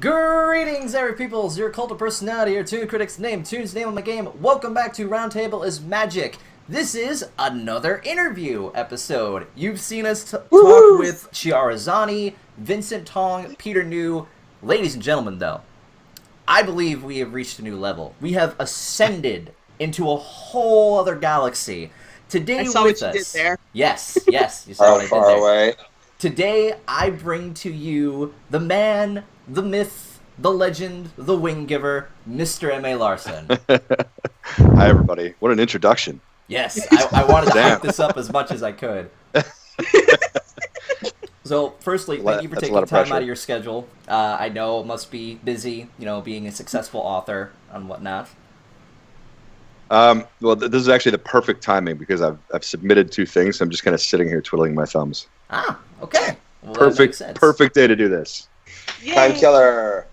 Greetings, every peoples! Your cult of personality, your Toon Critic's name, Toon's name on the game. Welcome back to Roundtable is Magic. This is another interview episode. You've seen us talk with Chiarazani, Vincent Tong, Peter New. Ladies and gentlemen, though, I believe we have reached a new level. We have ascended into a whole other galaxy. Today I saw with what you us, did there. Yes, you saw what I did far there. away. Today, I bring to you the man, the myth, the legend, the wing giver, Mr. M.A. Larson. Hi, everybody. What an introduction. Yes, I wanted to hype this up as much as I could. So, firstly, thank you for taking time out of your schedule. I know it must be busy, being a successful author and whatnot. Well, this is actually the perfect timing because I've submitted 2 things. So I'm just kind of sitting here twiddling my thumbs. Ah, okay. Well, that makes sense. Perfect day to do this. Yay. Time killer.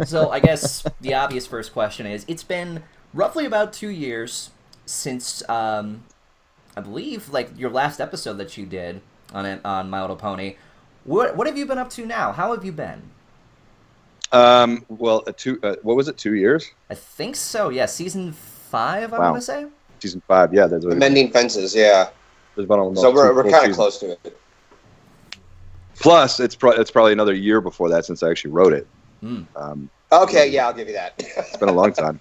So I guess the obvious first question is, it's been roughly about 2 years since, I believe, your last episode that you did on My Little Pony. What have you been up to now? How have you been? Well, what was it, 2 years? I think so, yeah. Season 5, I Wow. want to say? Season 5, yeah. There's Mending fences, yeah. about almost So 2 we're full kind of seasons. close to it. Plus, it's probably another year before that since I actually wrote it. Okay, yeah, I'll give you that. It's been a long time.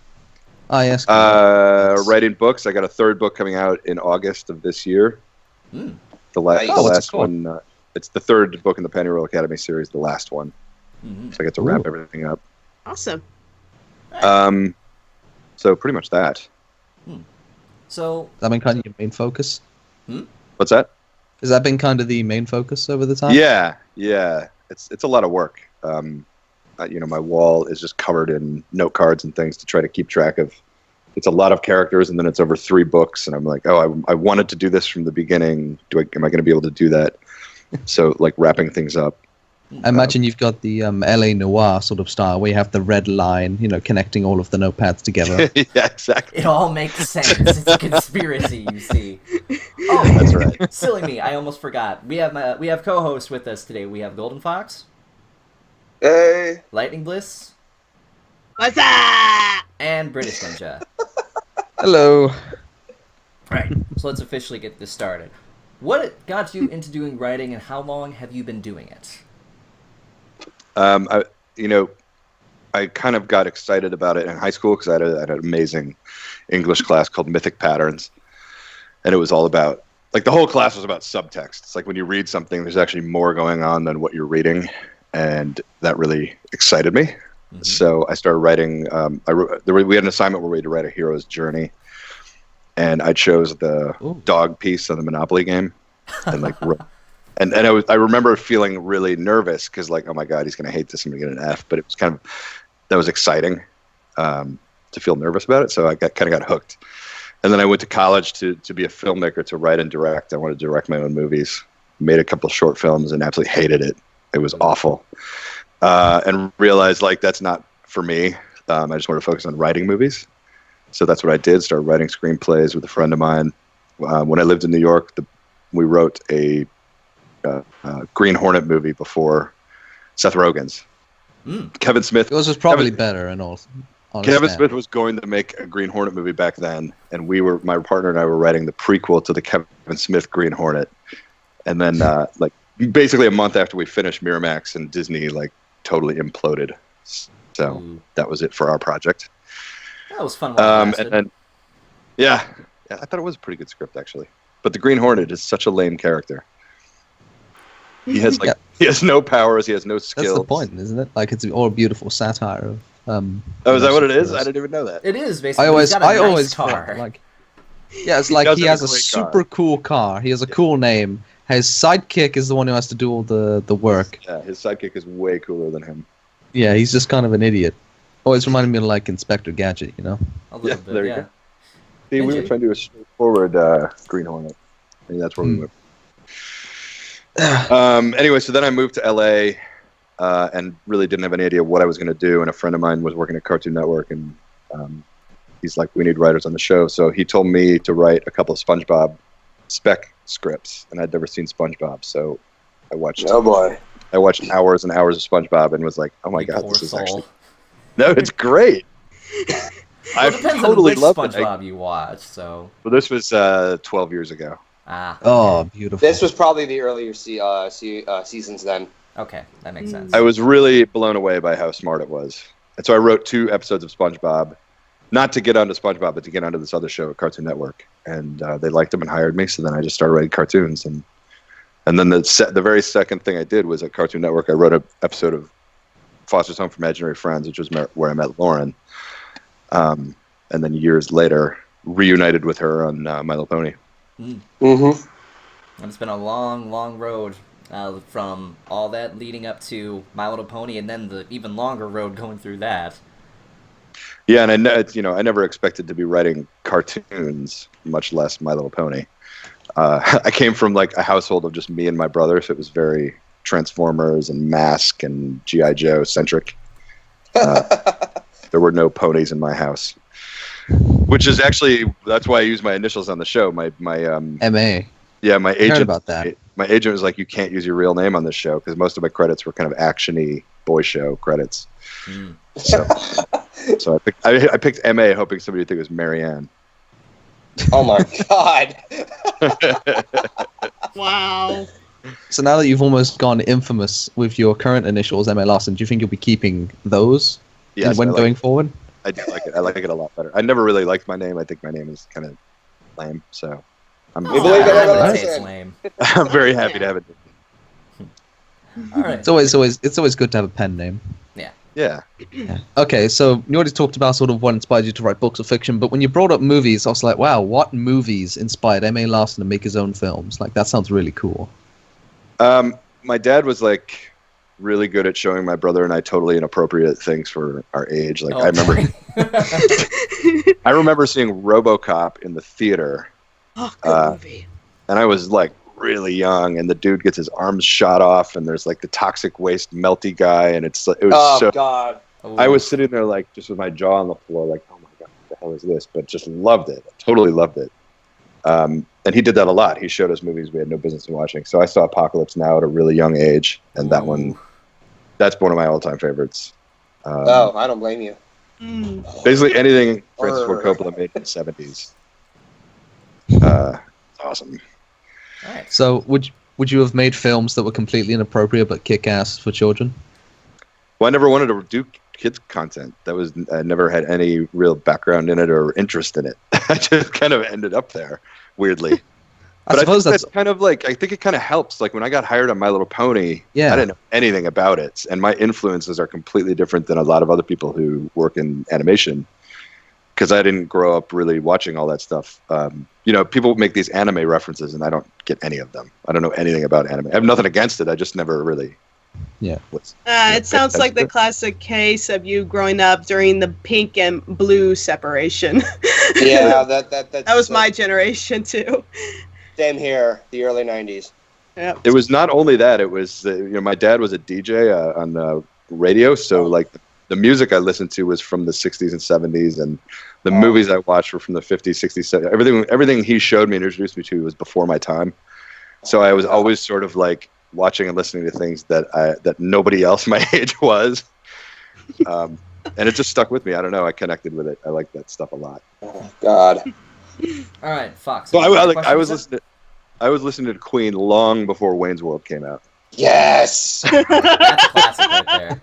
Oh, yes. Writing books. I got a 3rd book coming out in August of this year. Mm. The Nice. last What's it called? one. It's the 3rd book in the Penny Royal Academy series, the last one. Mm-hmm. So I get to wrap everything up. Awesome. So pretty much that. So, Has that been kind of your main focus? What's that? Has that been kind of the main focus over the time? Yeah. It's a lot of work. My wall is just covered in note cards and things to try to keep track of. It's a lot of characters, and then it's over 3 books, and I'm like, oh, I wanted to do this from the beginning. Am I going to be able to do that? So, wrapping things up. I imagine you've got the LA Noir sort of style where you have the red line, connecting all of the notepads together. Yeah, exactly. it all makes sense. It's a conspiracy, you see. Oh, That's right. Silly me, I almost forgot. We have co-hosts with us today. We have Golden Fox, Hey. Lightning Bliss, What's up? and British Ninja. Hello. Right, so let's officially get this started. What got you into doing writing, and how long have you been doing it? I kind of got excited about it in high school because I had an amazing English class called Mythic Patterns, and it was all about the whole class was about subtext. It's like when you read something, there's actually more going on than what you're reading, and that really excited me. Mm-hmm. So I started writing. We had an assignment where we had to write a hero's journey, and I chose the dog piece on the Monopoly game, and I remember feeling really nervous because oh my god, he's gonna hate this. I'm gonna get an F. But it was that was exciting to feel nervous about it. So I kind of got hooked. And then I went to college to be a filmmaker, to write and direct. I wanted to direct my own movies. Made a couple of short films and absolutely hated it. It was awful. And realized that's not for me. I just wanted to focus on writing movies. So that's what I did. Started writing screenplays with a friend of mine. When I lived in New York, we wrote a Green Hornet movie before Seth Rogen's. Kevin Smith. Yours was probably better and all. Kevin Smith was going to make a Green Hornet movie back then, and my partner and I were writing the prequel to the Kevin Smith Green Hornet. And then, basically a month after we finished, Miramax and Disney totally imploded. So that was it for our project. That was fun. I I thought it was a pretty good script actually. But the Green Hornet is such a lame character. He has he has no powers. He has no skills. That's the point, isn't it? It's all a beautiful satire of. Oh, is that what it is? I didn't even know that. It is basically. I always car. felt it's like he has a great super cool car. He has a cool name. His sidekick is the one who has to do all the work. Yeah, his sidekick is way cooler than him. Yeah, he's just kind of an idiot. Always reminded me of Inspector Gadget, A little bit, there you go. See, we were trying to do a straightforward Green Hornet. I mean, that's where we went. Anyway, so then I moved to LA and really didn't have any idea what I was going to do. And a friend of mine was working at Cartoon Network, and he's like, we need writers on the show. So he told me to write a couple of SpongeBob spec scripts, and I'd never seen SpongeBob. So I watched Oh boy. I watched hours and hours of SpongeBob and was like, oh my You god, poor this is soul. actually no, it's great. Well, I it depends totally on which loved it. SpongeBob you watch. So. Well, this was 12 years ago. Ah. Oh, Okay. beautiful. This was probably the earlier seasons then. Okay, that makes sense. I was really blown away by how smart it was. And so I wrote 2 episodes of SpongeBob, not to get onto SpongeBob, but to get onto this other show at Cartoon Network. And they liked them and hired me, so then I just started writing cartoons. And then the very second thing I did was at Cartoon Network, I wrote an episode of Foster's Home for Imaginary Friends, which was where I met Lauren. And then years later, reunited with her on My Little Pony. Mm-hmm. And it's been a long, long road from all that leading up to My Little Pony, and then the even longer road going through that. Yeah, and I never expected to be writing cartoons, much less My Little Pony. I came from like a household of just me and my brother, so it was very Transformers and Mask and G.I. Joe centric. There were no ponies in my house, which is actually that's why I use my initials on the show. My MA. Yeah, my Heard agent about that. My agent was like, you can't use your real name on this show because most of my credits were kind of action-y boy show credits. So I picked MA hoping somebody would think it was Marianne. Oh my god. Wow. So now that you've almost gone infamous with your current initials, MA Larson, do you think you'll be keeping those Yes, when I like going it. forward? I do like it. I like it a lot better. I never really liked my name. I think my name is kind of lame, so I'm We believe in I everyone would say it's listening. lame. I'm very happy to have it. All right. It's always good to have a pen name. Yeah. Yeah. Okay, so you already talked about sort of what inspired you to write books of fiction, but when you brought up movies, I was like, wow, what movies inspired M.A. Larson to make his own films? Like, that sounds really cool. My dad was like really good at showing my brother and I totally inappropriate things for our age. Like I remember seeing RoboCop in the theater. Oh, good movie. And I was like really young, and the dude gets his arms shot off, and there's like the toxic waste melty guy, and it was so. God. I was sitting there like just with my jaw on the floor, like, oh my god, what the hell is this? But just loved it, totally loved it. And he did that a lot. He showed us movies we had no business in watching. So I saw Apocalypse Now at a really young age, and that's one of my all-time favorites. I don't blame you. Basically anything Francis Ford Coppola made in the 70s. Awesome. All right. So would you have made films that were completely inappropriate but kick-ass for children? Well, I never wanted to do kids content. I never had any real background in it or interest in it. I just kind of ended up there, weirdly. But I suppose that's kind of like, I think it kind of helps. Like when I got hired on My Little Pony, Yeah. I didn't know anything about it. And my influences are completely different than a lot of other people who work in animation. Because I didn't grow up really watching all that stuff. People make these anime references and I don't get any of them. I don't know anything about anime. I have nothing against it. I just never really... Yeah. It sounds like the classic case of you growing up during the pink and blue separation. Yeah, that was my generation too. Same here, the early 90s. Yep. It was not only that, it was, my dad was a DJ on the radio, so like the music I listened to was from the 60s and 70s, and the movies I watched were from the 50s, 60s, 70s. Everything he showed me and introduced me to was before my time. So I was always sort of like watching and listening to things that nobody else my age was. And it just stuck with me. I don't know. I connected with it. I like that stuff a lot. Oh, God. All right, Fox. So I was listening. listening to Queen long before Wayne's World came out. Yes! That's a classic right there.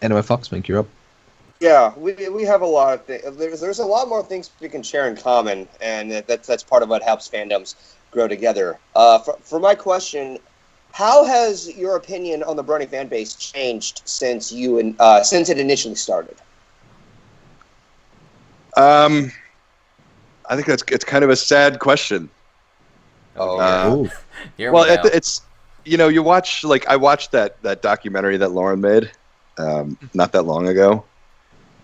Anyway, Foxmink, you're up. Yeah, we have a lot of things. There's a lot more things we can share in common, and that's part of what helps fandoms grow together. For my question, how has your opinion on the Brony fan base changed since it initially started? I think it's kind of a sad question. Ooh. Here Well, we go. it's you watch, like, I watched that documentary that Lauren made not that long ago,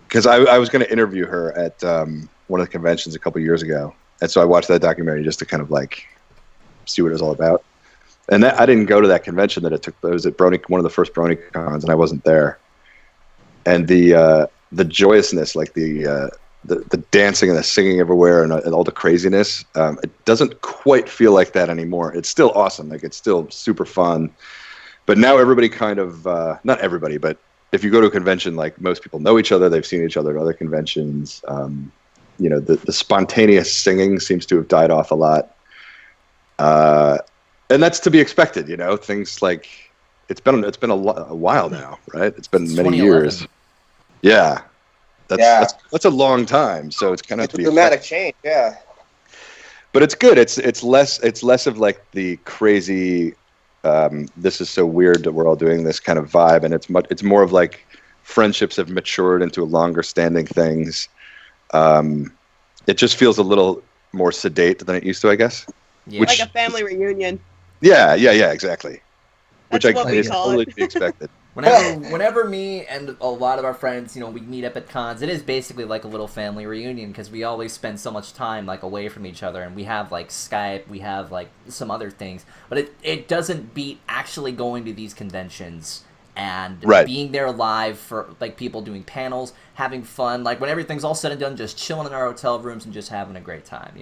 because I was going to interview her at one of the conventions a couple years ago, and so I watched that documentary just to kind of like see what it was all about. And I didn't go to that convention that it took. It was at one of the first BronyCons, and I wasn't there. And the joyousness, like the the dancing and the singing everywhere and all the craziness. It doesn't quite feel like that anymore. It's still awesome. Like, it's still super fun. But now everybody kind of, not everybody, but if you go to a convention, like, most people know each other. They've seen each other at other conventions. You know, the spontaneous singing seems to have died off a lot. And that's to be expected, you know. Things like, it's been a while now, right? It's been many years. Yeah. That's a long time, so it's kind of a dramatic change, yeah. But it's good. It's less of like the crazy, this is so weird that we're all doing this kind of vibe, and it's more of like friendships have matured into longer standing things. It just feels a little more sedate than it used to, I guess. Yeah. Like a family reunion. Yeah, exactly. That's Which what we call totally it. to be expected. Whenever me and a lot of our friends, we meet up at cons, it is basically like a little family reunion because we always spend so much time like away from each other, and we have like Skype, we have like some other things, but it doesn't beat actually going to these conventions and being there live for like people doing panels, having fun, like when everything's all said and done, just chilling in our hotel rooms and just having a great time,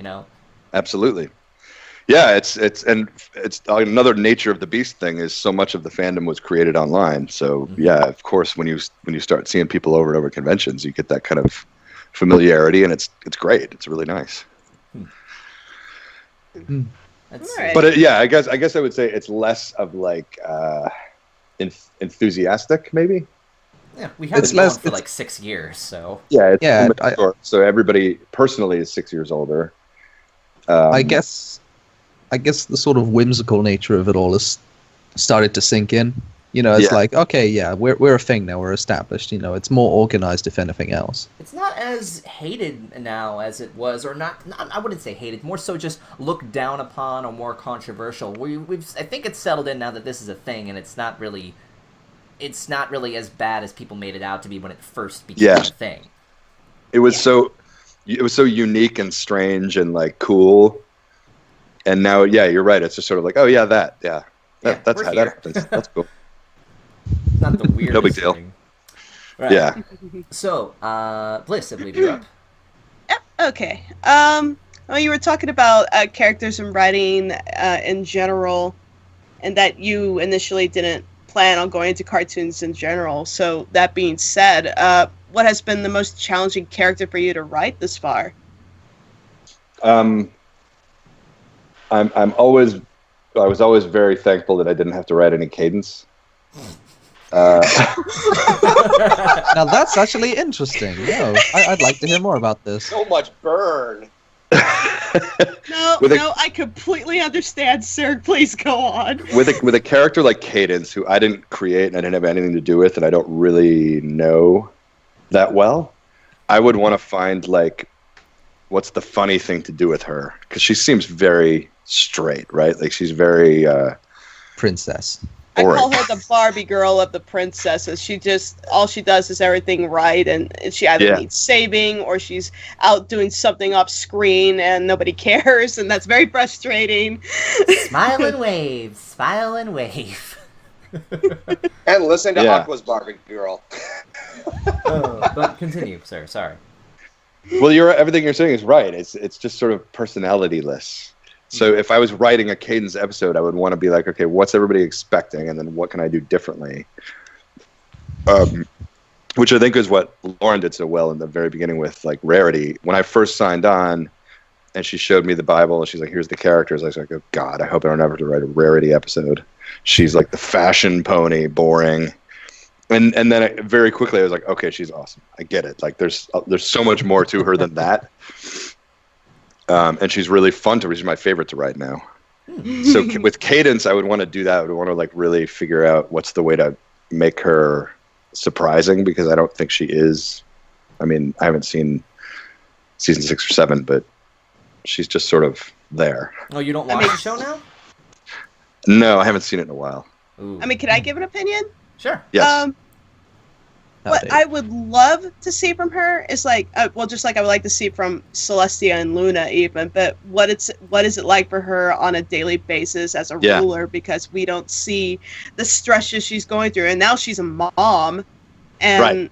Absolutely. Yeah, it's another nature of the beast thing is so much of the fandom was created online. So yeah, of course, when you start seeing people over and over conventions, you get that kind of familiarity, and it's great. It's really nice. Right. But I guess I would say it's less of like enthusiastic, maybe. Yeah, we have been going for like 6 years, so yeah. So everybody personally is 6 years older. I guess the sort of whimsical nature of it all has started to sink in. It's like, okay, yeah, we're a thing now. We're established. It's more organized, if anything else. It's not as hated now as it was, or not. I wouldn't say hated. More so, just looked down upon or more controversial. I think it's settled in now that this is a thing, and it's not really as bad as people made it out to be when it first became a thing. It was so unique and strange and like cool. And now, you're right. It's just sort of like, oh yeah, that's how that happens. That's cool. It's not the weirdest no big deal. thing. Right. Yeah. So, Bliss, I believe you're up. Okay. Well, you were talking about characters and writing in general, and that you initially didn't plan on going into cartoons in general. So that being said, what has been the most challenging character for you to write this far? I was always very thankful that I didn't have to write any cadence. Now that's actually interesting. I'd like to hear more about this. So much burn. No, I completely understand, sir. Please go on. With a character like Cadence, who I didn't create and I didn't have anything to do with, and I don't really know that well, I would want to find like, what's the funny thing to do with her? Because she seems very straight, right? Like she's very princess. boring. I call her the Barbie girl of the princesses. All she does is everything right, and she either needs saving or she's out doing something off screen and nobody cares, and that's very frustrating. Smile and wave, smile and wave. And listen to Aqua's Barbie girl. But continue, sir. Sorry. Well, everything you're saying is right. It's just sort of personality-less. So if I was writing a Cadence episode, I would want to be like, okay, what's everybody expecting, and then what can I do differently? Which I think is what Lauren did so well in the very beginning with like Rarity. When I first signed on, and she showed me the Bible, and she's like, "Here's the characters." I was like, "Oh God, I hope I don't ever have to write a Rarity episode." She's like the fashion pony, boring. And then very quickly I was like, okay, she's awesome. I get it. Like there's so much more to her than that. And she's really fun to read. She's my favorite to write now. So with Cadence, I would want to do that. I would want to like really figure out what's the way to make her surprising, because I don't think she is. I mean, I haven't seen season 6 or 7, but she's just sort of there. Oh, you don't watch the show now? No, I haven't seen it in a while. Ooh. I mean, can I give an opinion? Sure. Yes. What I would love to see from her is like, just like I would like to see from Celestia and Luna even, but what is it like for her on a daily basis as a ruler, because we don't see the stresses she's going through, and now she's a mom, and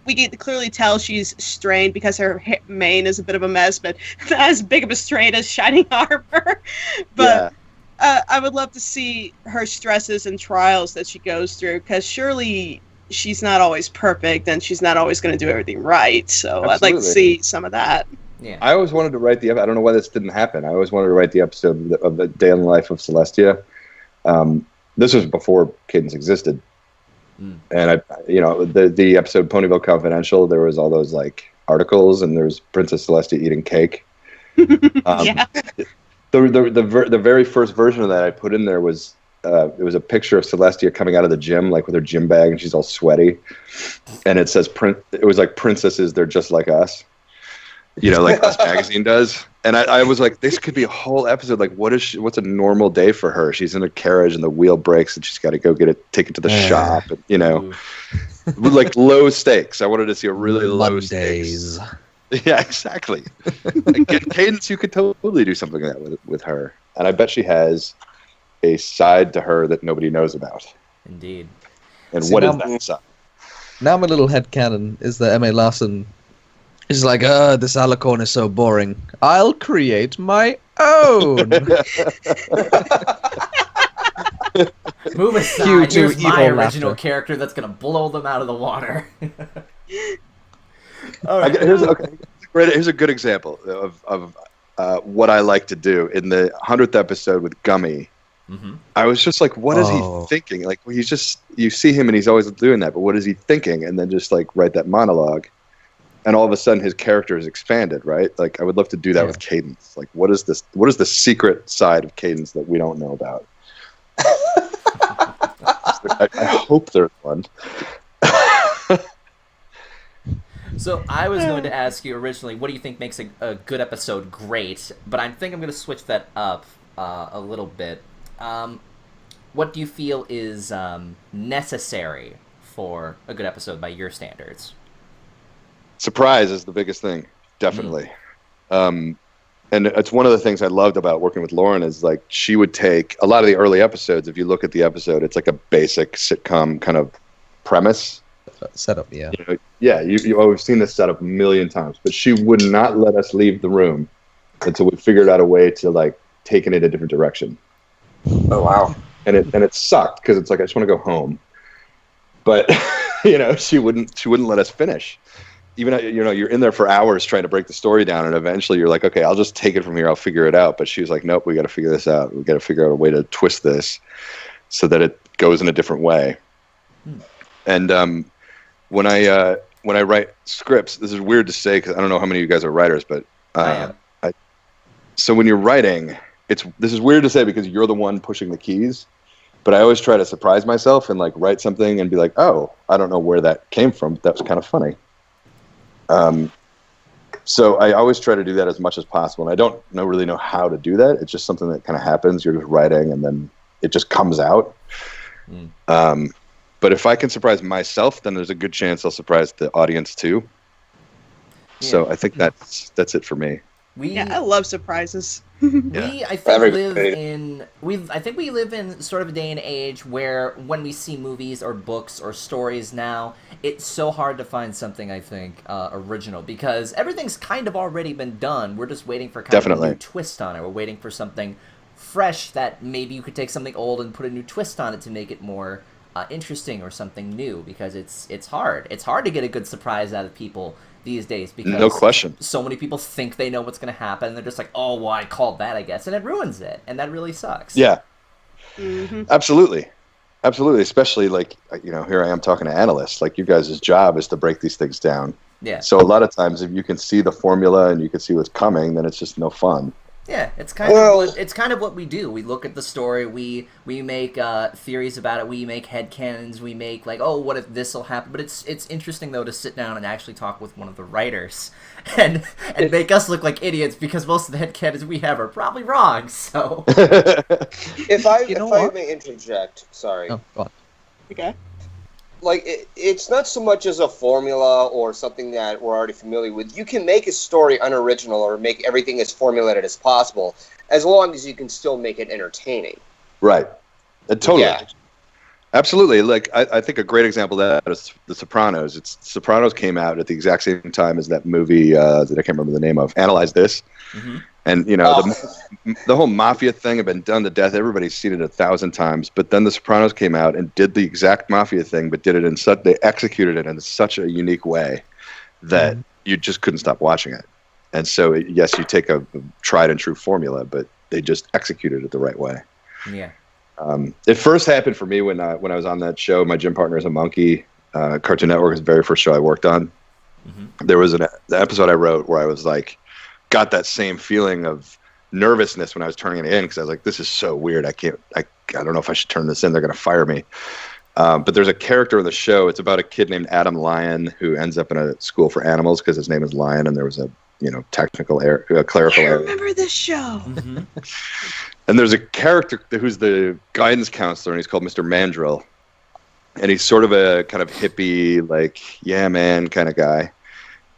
we can clearly tell she's strained because her mane is a bit of a mess, but not as big of a strain as Shining Armor. But I would love to see her stresses and trials that she goes through, because surely she's not always perfect and she's not always going to do everything right. So Absolutely. I'd like to see some of that. Yeah. I always wanted to write I don't know why this didn't happen. I always wanted to write the episode of the Day in the Life of Celestia. This was before Cadence existed. And the episode Ponyville Confidential, there was all those like articles, and there was Princess Celestia eating cake. Yeah. The very first version of that I put in there was it was a picture of Celestia coming out of the gym, like with her gym bag, and she's all sweaty, and it says it was like princesses, they're just like us, like Us Magazine does. And I was like, this could be a whole episode. Like, what's a normal day for her? She's in a carriage and the wheel breaks and she's got to go take it to the shop. And, like low stakes. I wanted to see a really low stakes. Yeah, exactly. Cadence, you could totally do something like that with her. And I bet she has a side to her that nobody knows about. Indeed. And what is that side? Now my little headcanon is that M.A. Larson is like, this Alicorn is so boring. I'll create my own. Move aside. Here's my original character that's going to blow them out of the water. All right. Here's a good example of what I like to do. In the 100th episode with Gummy, I was just like, what is he thinking? Like, you see him and he's always doing that, but what is he thinking? And then just like write that monologue. And all of a sudden, his character is expanded, right? Like, I would love to do that with Cadence. Like, what is this? What is the secret side of Cadence that we don't know about? I hope there's one. So I was going to ask you originally, what do you think makes a good episode great? But I think I'm going to switch that up a little bit. What do you feel is necessary for a good episode by your standards? Surprise is the biggest thing, definitely. And it's one of the things I loved about working with Lauren is like she would take a lot of the early episodes. If you look at the episode, it's like a basic sitcom kind of premise. Setup, yeah. You've always seen this setup a million times, but she would not let us leave the room until we figured out a way to like take it in a different direction. Oh wow! And it sucked because it's like I just want to go home, but she wouldn't let us finish. Even you're in there for hours trying to break the story down, and eventually you're like, okay, I'll just take it from here. I'll figure it out. But she was like, nope, we got to figure this out. We got to figure out a way to twist this so that it goes in a different way. And when I write scripts, this is weird to say because I don't know how many of you guys are writers, but so when you're writing, this is weird to say because you're the one pushing the keys. But I always try to surprise myself and like write something and be like, oh, I don't know where that came from. But that was kind of funny. So I always try to do that as much as possible, and I don't really know how to do that. It's just something that kind of happens. You're just writing, and then it just comes out. But if I can surprise myself, then there's a good chance I'll surprise the audience too. Yeah. So I think that's it for me. I love surprises. I think we live in sort of a day and age where when we see movies or books or stories now, it's so hard to find something, I think, original, because everything's kind of already been done. We're just waiting for kind of a new twist on it. We're waiting for something fresh that maybe you could take something old and put a new twist on it to make it more interesting or something new, because it's hard. It's hard to get a good surprise out of people these days because no question. So many people think they know what's going to happen, and they're just like, oh, well, I called that, I guess, and it ruins it, and that really sucks. Yeah, absolutely. Especially like, here I am talking to analysts. Like, you guys' job is to break these things down. Yeah. So a lot of times, if you can see the formula and you can see what's coming, then it's just no fun. Yeah, it's kind of what we do. We look at the story, we make theories about it, we make headcanons, we make like, oh, what if this will happen? But it's interesting though to sit down and actually talk with one of the writers and make us look like idiots, because most of the headcanons we have are probably wrong. So if I may interject, sorry. Oh, go on. Okay. Like, it's not so much as a formula or something that we're already familiar with. You can make a story unoriginal or make everything as formulated as possible, as long as you can still make it entertaining. Right. Totally. Yeah. Absolutely. Like I think a great example of that is The Sopranos. Sopranos came out at the exact same time as that movie that I can't remember the name of. Analyze This. Mm-hmm. And the whole mafia thing had been done to death. Everybody's seen it 1,000 times. But then The Sopranos came out and did the exact mafia thing, but did it in they executed it in such a unique way that you just couldn't stop watching it. And so yes, you take a tried and true formula, but they just executed it the right way. Yeah. It first happened for me when I was on that show. My gym partner is a monkey. Cartoon Network is the very first show I worked on. Mm-hmm. There was the episode I wrote where I was like, got that same feeling of nervousness when I was turning it in, because I was like, this is so weird. I don't know if I should turn this in. They're going to fire me. But there's a character in the show. It's about a kid named Adam Lyon who ends up in a school for animals because his name is Lion, and there was a technical error, clerical error. I remember this show. Mm-hmm. And there's a character who's the guidance counselor, and he's called Mr. Mandrill. And he's sort of a kind of hippie, like, yeah, man kind of guy.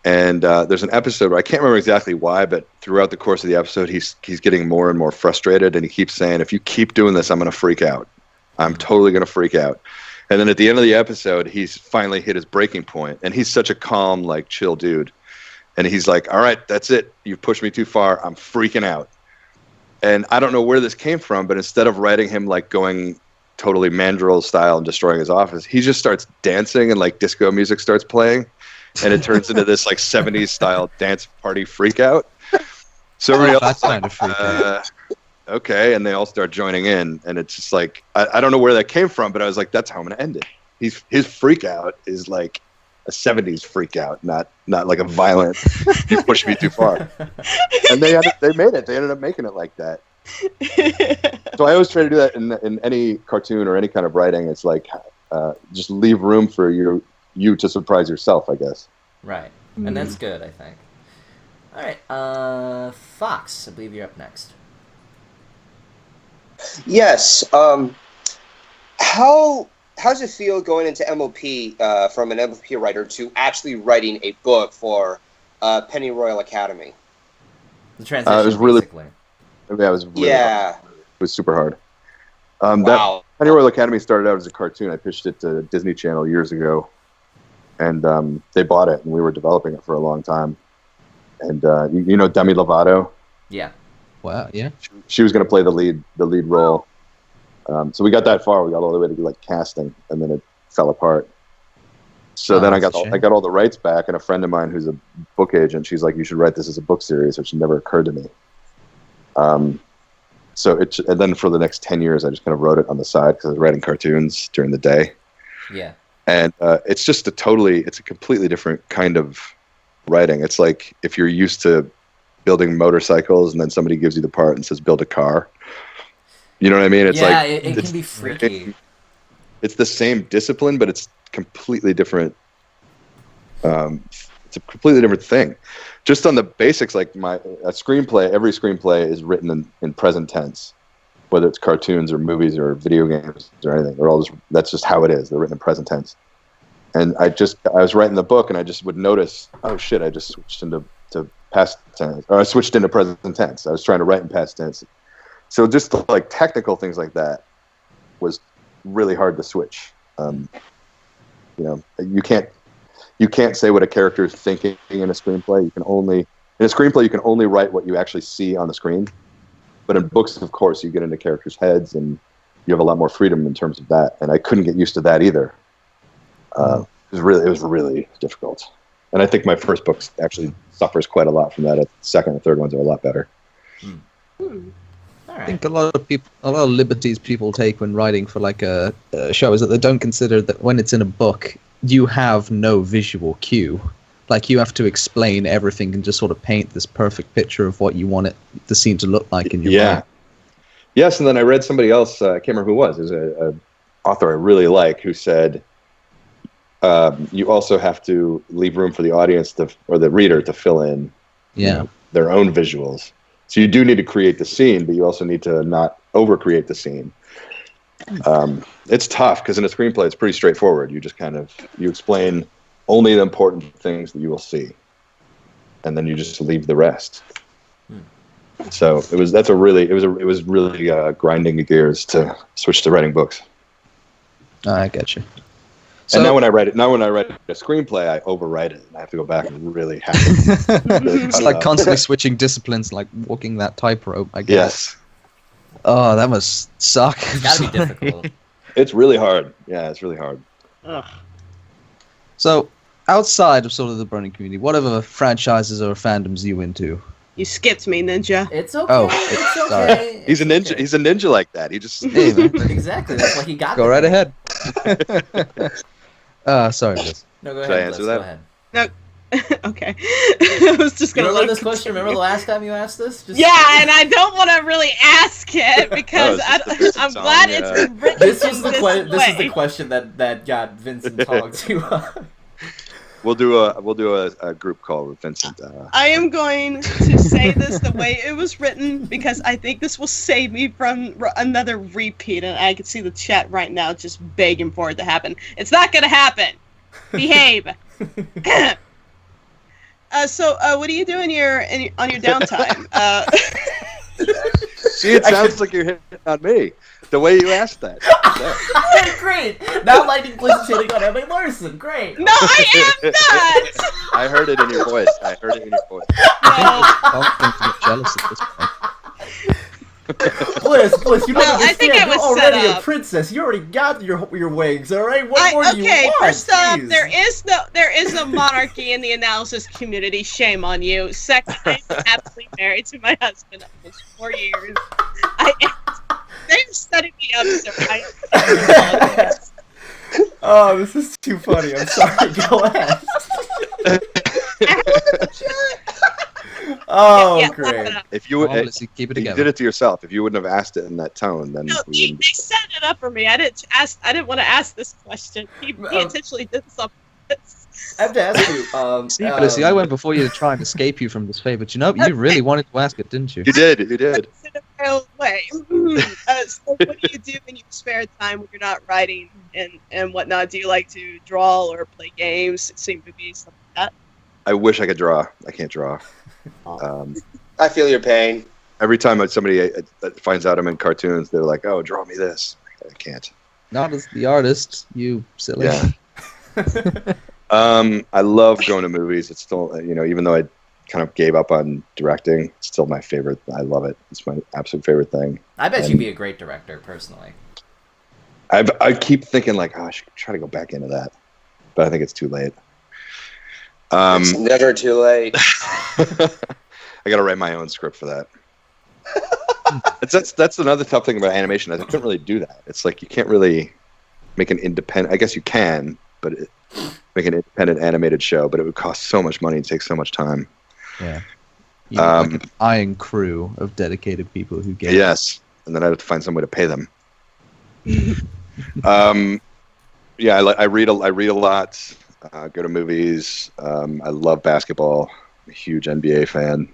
And there's an episode where I can't remember exactly why, but throughout the course of the episode, he's getting more and more frustrated, and he keeps saying, if you keep doing this, I'm going to freak out. I'm totally going to freak out. And then at the end of the episode, he's finally hit his breaking point, and he's such a calm, like, chill dude. And he's like, all right, that's it. You've pushed me too far. I'm freaking out. And I don't know where this came from, but instead of writing him like going totally Mandrill style and destroying his office, he just starts dancing and like disco music starts playing. And it turns into this like 70s style dance party freak out. So everybody else is like, okay. And they all start joining in. And it's just like, I don't know where that came from, but I was like, that's how I'm going to end it. His freak out is like a 70s freak out, not like a violent, you pushed me too far. And they made it. They ended up making it like that. So I always try to do that in any cartoon or any kind of writing. It's like just leave room for you to surprise yourself, I guess. Right. And that's good, I think. All right. Fox, I believe you're up next. Yes. How does it feel going into MOP from an MOP writer to actually writing a book for Pennyroyal Academy? The transition, it was really, basically. Yeah, it was really hard. It was super hard. Wow. That Pennyroyal Academy started out as a cartoon. I pitched it to Disney Channel years ago, and they bought it, and we were developing it for a long time. And you know Demi Lovato? Yeah. Wow. Yeah. She was going to play the lead role. So we got that far. We got all the way to like casting, and then it fell apart. So then I got all the rights back, and a friend of mine who's a book agent, she's like, "You should write this as a book series," which never occurred to me. And then for the next 10 years, I just kind of wrote it on the side because I was writing cartoons during the day. Yeah. And it's just it's a completely different kind of writing. It's like if you're used to building motorcycles, and then somebody gives you the part and says, "Build a car." You know what I mean? It's it can be freaky. It's the same discipline, but it's completely different. It's a completely different thing. Just on the basics, like a screenplay, every screenplay is written in present tense, whether it's cartoons or movies or video games or anything. That's just how it is. They're written in present tense. And I was writing the book, and I just would notice, oh shit, I just switched into past tense, or I switched into present tense. I was trying to write in past tense. So just like technical things like that was really hard to switch. You can't say what a character is thinking in a screenplay. In a screenplay you can only write what you actually see on the screen. But in books, of course, you get into characters' heads, and you have a lot more freedom in terms of that. And I couldn't get used to that either. It was really difficult. And I think my first book actually suffers quite a lot from that. The second and third ones are a lot better. I think a lot of liberties people take when writing for like a show is that they don't consider that when it's in a book, you have no visual cue. Like you have to explain everything and just sort of paint this perfect picture of what you want the scene to look like in your mind. Yes, and then I read somebody else, I can't remember who it was. It was an author I really like who said, you also have to leave room for the audience or the reader to fill in their own visuals. So you do need to create the scene, but you also need to not over-create the scene. It's tough because in a screenplay, it's pretty straightforward. You just you explain only the important things that you will see, and then you just leave the rest. So it was really grinding the gears to switch to writing books. I get you. And now when I write a screenplay, I overwrite it, and I have to go back and really have to. It's like constantly switching disciplines, like walking that tightrope. I guess. Yes. Oh, that must suck. It's gotta be difficult. It's really hard. Yeah, it's really hard. Ugh. So, outside of sort of the Brony community, what other franchises or fandoms are you into? You skipped me, Ninja. It's okay. Oh, it's sorry. okay. He's a it's ninja. okay. He's a ninja like that. He just. Hey, man. Exactly. That's why he got Go me. right ahead. Sorry, Liz. No, go Should I ahead. answer Liz, that? Go ahead. Okay. I was just You gonna remember let this question? Remember the last time you asked this? Just... Yeah, and I don't want to really ask it because Oh, it's just the I'm song, glad yeah. it's written This was the this this is the way. question that got Vincent Tong to. We'll do a group call with Vincent. I am going to say this the way it was written because I think this will save me from another repeat, and I can see the chat right now just begging for it to happen. It's not going to happen. Behave. So, what do you do on your downtime? See, it sounds like you're hitting on me. The way you asked that. Great. Now Lightning Bliss is hitting on Emily Larson. Great. No, I am not. I heard it in your voice. No. I'm going to get jealous at this point. Bliss, you don't Well, I understand. think I You're was already set a up. princess. You already got your wings. All right. What more do you Okay, want? first off, Jeez. there is no monarchy in the analysis community. Shame on you. Second, I'm happily married to my husband almost 4 years. They're setting me up, so I. Oh, this is too funny. I'm sorry. Go ahead. Oh, Yeah, great. If you would, Come on, Lizzie, keep it you together. did it to yourself. If you wouldn't have asked it in that tone, then No, we they wouldn't. set it up for me. I didn't want to ask this question. He intentionally did something. I have to ask you. See, Felicity, I went before you to try and escape you from this favor. But you know, you really wanted to ask it, didn't you? You did. You did. In a real way. So what do you do in your spare time when you're not writing and whatnot? Do you like to draw or play games, see movies, stuff like that? I wish I could draw. I can't draw. I feel your pain. Every time somebody finds out I'm in cartoons, they're like, "Oh, draw me this." I can't. Not as the artist, you silly. Yeah. I love going to movies. It's still, even though I kind of gave up on directing, it's still my favorite. I love it. It's my absolute favorite thing. I bet you'd be a great director, personally. I keep thinking like, I should try to go back into that, but I think it's too late. It's never too late. I got to write my own script for that. That's another tough thing about animation. I couldn't really do that. It's like you can't really make an independent. I guess you can, but make an independent animated show. But it would cost so much money and take so much time. Yeah. You need, like an iron crew of dedicated people who get it. Yes, and then I'd have to find some way to pay them. Yeah, I read a lot. Go to movies. I love basketball. I'm a huge NBA fan.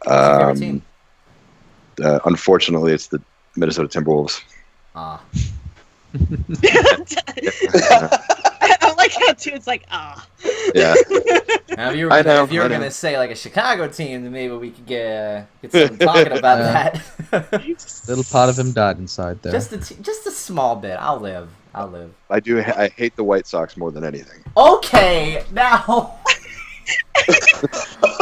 What's your favorite team? Unfortunately, it's the Minnesota Timberwolves. Ah. I like how too. It's like Yeah. Now, if you I know, were gonna say like a Chicago team, then maybe we could get someone talking about that. Little part of him died inside there. just a small bit. I'll live. I do. I hate the White Sox more than anything. Okay, now.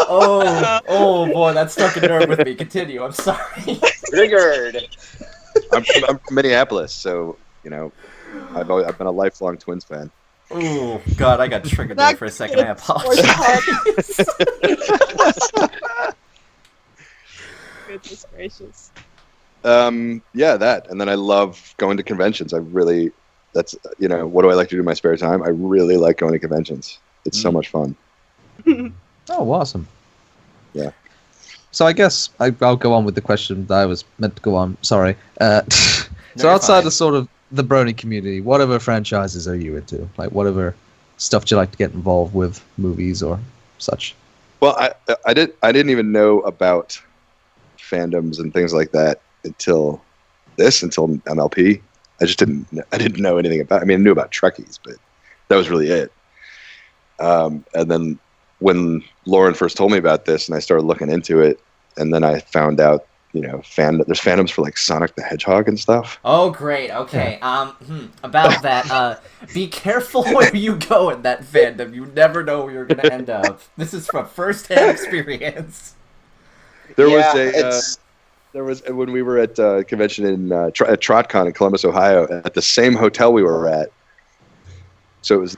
oh boy, that stuck a nerve with me. Continue. I'm sorry. Triggered. I'm from Minneapolis, so I've been a lifelong Twins fan. Oh God, I got triggered there for a second. I apologize. Goodness gracious. Yeah, that, and then I love going to conventions. That's what do I like to do in my spare time? I really like going to conventions. It's so much fun. Oh, awesome. Yeah. So I guess I'll go on with the question that I was meant to go on. Sorry. So you're outside fine. of sort of the Brony community, whatever franchises are you into? Like whatever stuff do you like to get involved with, movies or such? Well, I didn't even know about fandoms and things like that until MLP. I didn't know anything about. I knew about Trekkies, but that was really it. And then when Lauren first told me about this, and I started looking into it, and then I found out there's fandoms for like Sonic the Hedgehog and stuff. Oh, great. Okay. About that. Be careful where you go in that fandom. You never know where you're gonna end up. This is from first-hand experience. There was when we were at a convention at TrotCon in Columbus, Ohio, at the same hotel we were at. So it was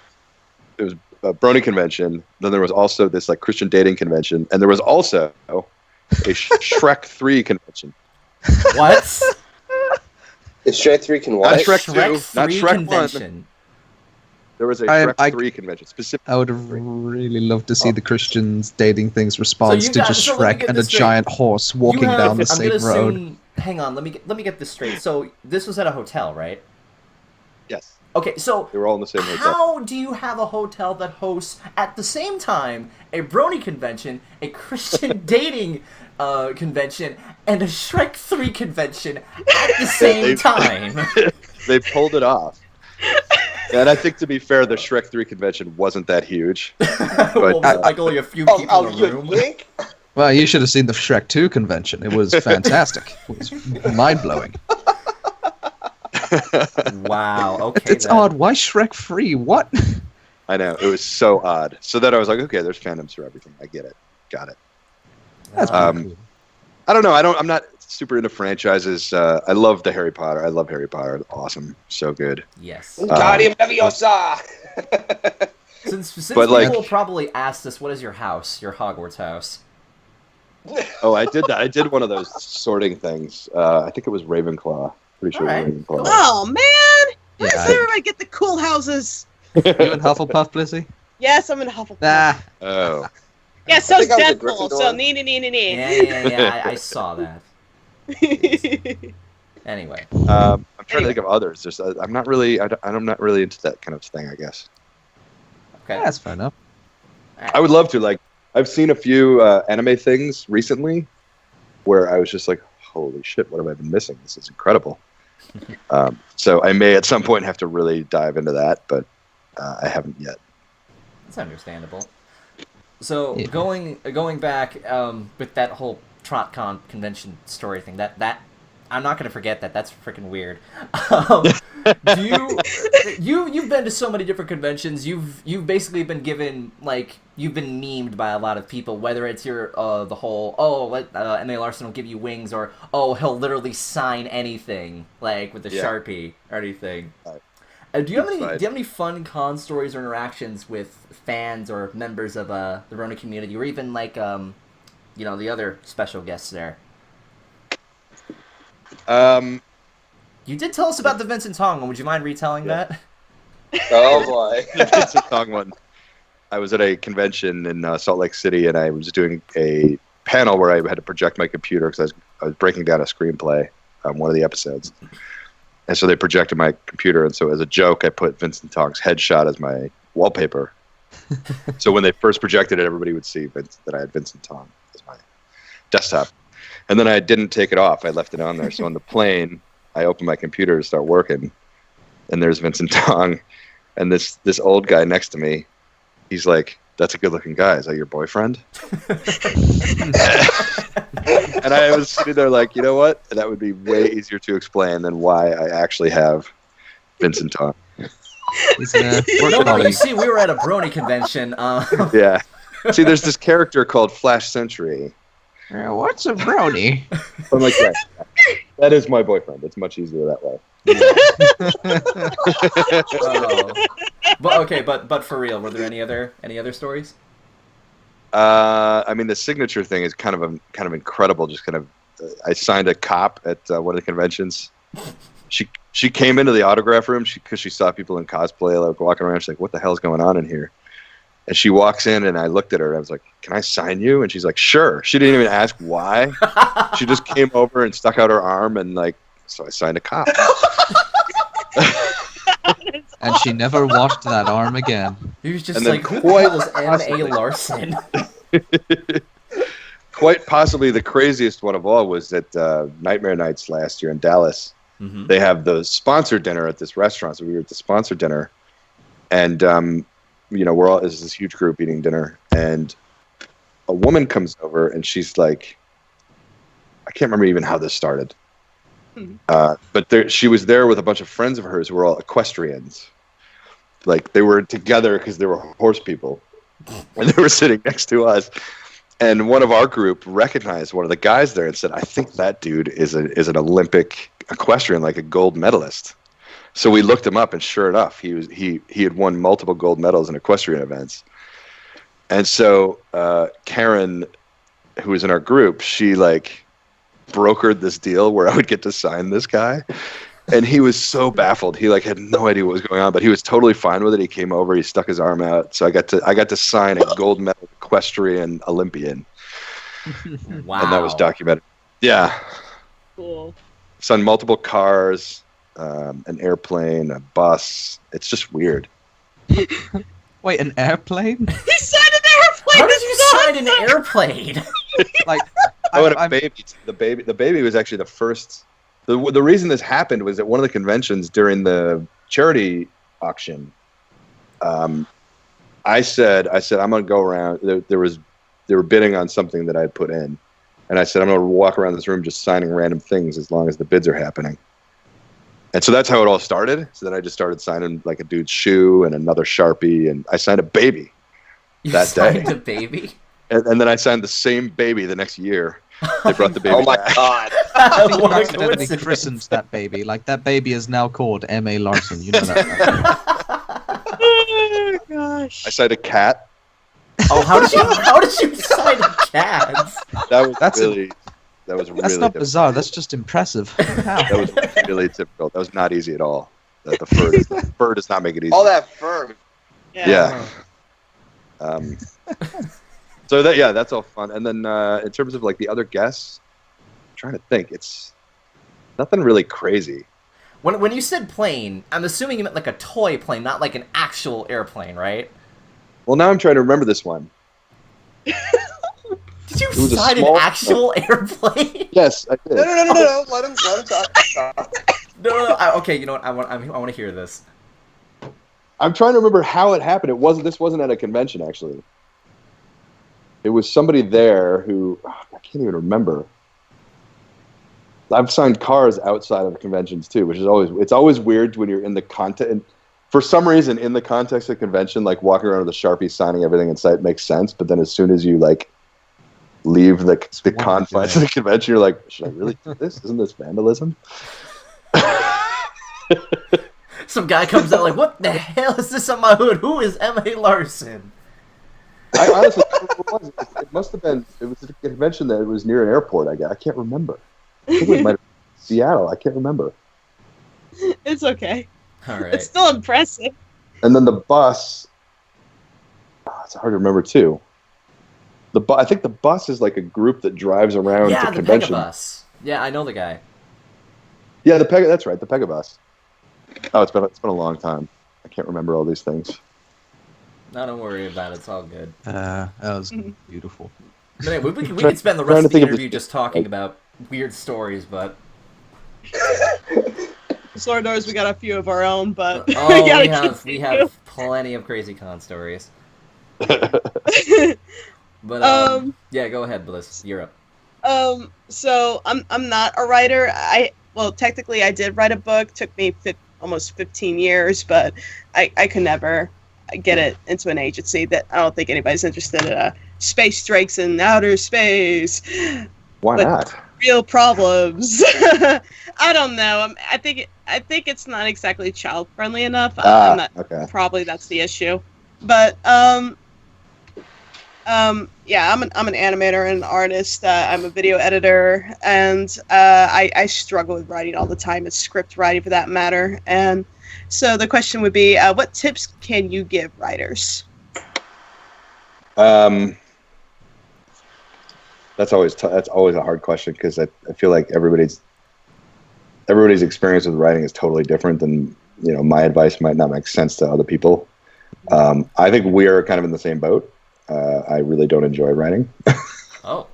a Brony convention. Then there was also this like Christian dating convention, and there was also a Shrek 3 convention. What? Is Shrek 3 can what? Not Shrek 2, Shrek 3 not Shrek convention. 1. There was a Shrek 3 convention specifically. I would have really loved to see the Christians dating things response So you to got- just so let me Shrek get and a this straight. giant horse walking You have- down the I'm same gonna road. assume- Hang on. Let me get this straight. So this was at a hotel, right? Yes, Okay. So they were all in the same hotel. how do you have a hotel that hosts at the same time a Brony convention, a Christian dating convention, and a Shrek 3 convention at the same time? They pulled it off. And I think, to be fair, the Shrek 3 convention wasn't that huge. Well, like only a few people in a you room. think? Well, you should have seen the Shrek 2 convention. It was fantastic. It was mind-blowing. Wow. Okay. It's then. odd. Why Shrek 3? What? I know, it was so odd. So then I was like, okay, there's fandoms for everything. I get it. Got it. That's Um, pretty cool. I don't know. I'm not super into franchises. I love the Harry Potter. I love Harry Potter. Awesome. So good. Yes. Wingardium Leviosa! Since but, like- people probably asked us, what is your house? Your Hogwarts house? Oh, I did that. I did one of those sorting things. I think it was Ravenclaw. Pretty sure All right. it was Ravenclaw. Oh man! Why Yeah, does everybody get the cool houses? You in Hufflepuff, Blissey? Yes, I'm in Hufflepuff. Ah, Oh. Yeah, so think I was a Deadpool. Gryffindor. So nee. Yeah. I saw that. Anyway. I'm trying to think of others. There's, I'm not really into that kind of thing, I guess. Okay. that's fair enough. I would love to. Like, I've seen a few anime things recently where I was just like, holy shit, what have I been missing? This is incredible. So I may at some point have to really dive into that, but I haven't yet. That's understandable. So Yeah. going back with that whole TrotCon convention story thing, that I'm not gonna forget that. That's freaking weird. Do you've been to so many different conventions. You've basically been given, like, you've been memed by a lot of people. Whether it's your the whole M.A. Larson will give you wings, or he'll literally sign anything, like with a Sharpie or anything. Right. Do you have any fun con stories or interactions with fans or members of the Rona community, or even like the other special guests there? You did tell us about the Vincent Tong one. Would you mind retelling that? Oh boy. It's a song one. I was at a convention in Salt Lake City, and I was doing a panel where I had to project my computer because I was breaking down a screenplay on one of the episodes. And so they projected my computer, and so as a joke, I put Vincent Tong's headshot as my wallpaper. So when they first projected it, everybody would see that I had Vincent Tong as my desktop. And then I didn't take it off. I left it on there. So on the plane, I opened my computer to start working, and there's Vincent Tong, and this old guy next to me. He's like, "That's a good-looking guy. Is that your boyfriend?" And I was sitting there like, you know what? That would be way easier to explain than why I actually have Vincent Tong. He's No, you see, we were at a Brony convention. Yeah. See, there's this character called Flash Sentry. What's a brony? I'm like, yeah, that is my boyfriend. It's much easier that way. But for real, were there any other stories? I mean, the signature thing is kind of incredible. Just kind of, I signed a cop at one of the conventions. She came into the autograph room because she saw people in cosplay like walking around. She's like, "What the hell's going on in here?" And she walks in, and I looked at her, and I was like, "Can I sign you?" And she's like, "Sure." She didn't even ask why. She just came over and stuck out her arm, and so I signed a cop. And she never washed that arm again. He was just And then like, "Who the quite hell is M.A. Larson?" Quite possibly the craziest one of all was at Nightmare Nights last year in Dallas. Mm-hmm. They have the sponsor dinner at this restaurant, so we were at the sponsor dinner, and we're all this huge group eating dinner, and a woman comes over, and she's like, I can't remember even how this started. But she was there with a bunch of friends of hers who were all equestrians. Like, they were together because they were horse people. And they were sitting next to us. And one of our group recognized one of the guys there and said, I think that dude is an Olympic equestrian, like a gold medalist. So we looked him up, and sure enough, he had won multiple gold medals in equestrian events. And so Karen, who was in our group, she like brokered this deal where I would get to sign this guy. And he was so baffled. He like had no idea what was going on, but he was totally fine with it. He came over, he stuck his arm out. So I got to sign a gold medal equestrian Olympian. Wow. And that was documented. Yeah. Cool. Signed multiple cars, an airplane, a bus. It's just weird. Wait, an airplane? He signed an airplane. How did you sign an airplane? Like, A baby. The baby was actually the first. The reason this happened was at one of the conventions during the charity auction. I said I'm going to go around. They were bidding on something that I had put in, and I said I'm going to walk around this room just signing random things as long as the bids are happening. And so that's how it all started. So then I just started signing like a dude's shoe and another Sharpie, and I signed a baby that day. Signed a baby? And then I signed the same baby the next year. They brought the baby Oh my back. god. I think you What a accidentally coincidence. christened that baby. Like, that baby is now called M.A. Larson. You know that, right? Oh gosh. I signed a cat. Oh, how did you sign a cat? That was That's really That's not difficult. bizarre. That's just impressive. How? That was really difficult. That was not easy at all. The fur does not make it easy. All that fur. Yeah. So that's all fun. And then in terms of like the other guests, I'm trying to think. It's nothing really crazy. When you said plane, I'm assuming you meant like a toy plane, not like an actual airplane, right? Well, now I'm trying to remember this one. Did you was a sign small- an actual airplane? Yes, I did. No. Let him talk. No. Okay, you know what? I want to hear this. I'm trying to remember how it happened. This wasn't at a convention, actually. It was somebody there who I can't even remember. I've signed cars outside of conventions too, which is always weird when you're in the content. And for some reason, in the context of convention, like walking around with a Sharpie, signing everything in sight makes sense. But then as soon as you like leave the confines of the convention, you're like, should I really do this? Isn't this vandalism? Some guy comes out like, what the hell is this on my hood? Who is M.A. Larson? I honestly don't know what it was. It must have been. It was a convention that was near an airport. I can't remember. I think it might have been Seattle. I can't remember. It's okay. All right. It's still impressive. And then the bus. It's hard to remember too. I think the bus is like a group that drives around Yeah, to the convention. Pegabus. Yeah, I know the guy. Yeah, that's right, the Pegabus. Oh, it's been a long time. I can't remember all these things. No, don't worry about it. It's all good. That was beautiful. But anyway, we could spend the rest of the interview just talking about weird stories, but... Lord knows we got a few of our own, but Oh, gotta we keep have plenty of crazy con stories. But, yeah, go ahead, Bliss. You're up. So I'm not a writer. Technically I did write a book. Took me almost 15 years, but I could never get it into an agency. That I don't think anybody's interested in space strikes in outer space. Why not? Real problems. I don't know. I think it's not exactly child friendly enough. Okay. Probably that's the issue. But yeah, I'm an animator and an artist. I'm a video editor, and I struggle with writing all the time. It's script writing, for that matter. And so the question would be, what tips can you give writers? That's always a hard question, because I feel like everybody's experience with writing is totally different, and my advice might not make sense to other people. I think we are kind of in the same boat. I really don't enjoy writing. Oh.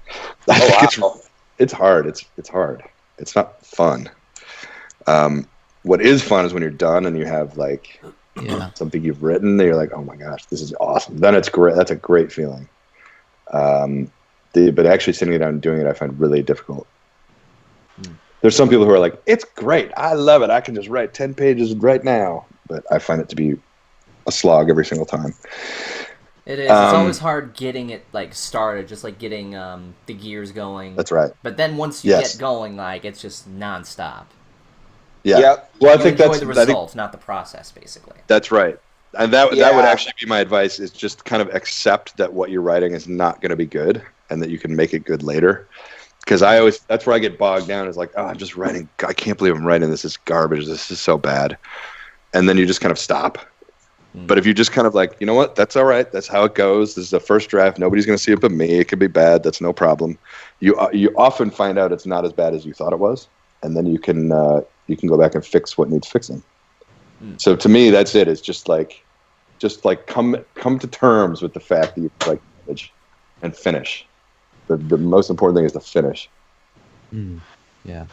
It's hard. It's hard. It's not fun. What is fun is when you're done and you have like something you've written and you're like, oh my gosh, this is awesome. Then it's great. That's a great feeling. But actually sitting down and doing it, I find really difficult. There's some people who are like, it's great, I love it, I can just write 10 pages right now. But I find it to be a slog every single time. It is. It's always hard getting it like started, just like getting the gears going. That's right. But then once you get going, like it's just nonstop. Yeah. Yep. Well, I You think enjoy that's the result, not the process, basically. That's right. And that would actually be my advice: is just kind of accept that what you're writing is not going to be good, and that you can make it good later. Because that's where I get bogged down. Is like, oh, I'm just writing. I can't believe I'm writing this. This is garbage. This is so bad. And then you just kind of stop. But if you just kind of like, you know what, that's all right. That's how it goes. This is the first draft. Nobody's going to see it but me. It could be bad. That's no problem. You often find out it's not as bad as you thought it was, and then you can go back and fix what needs fixing. So to me, that's it. It's just like come to terms with the fact that you like garbage and finish. The most important thing is to finish. Yeah.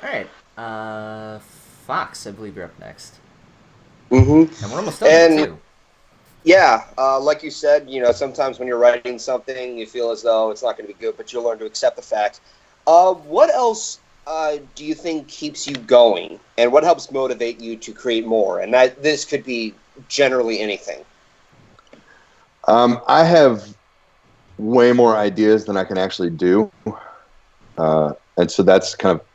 All right. Fox, I believe you're up next. Mm-hmm. And we're almost done too. Yeah, like you said, sometimes when you're writing something, you feel as though it's not going to be good, but you'll learn to accept the fact. What else do you think keeps you going, and what helps motivate you to create more? And this could be generally anything. I have way more ideas than I can actually do, and so that's kind of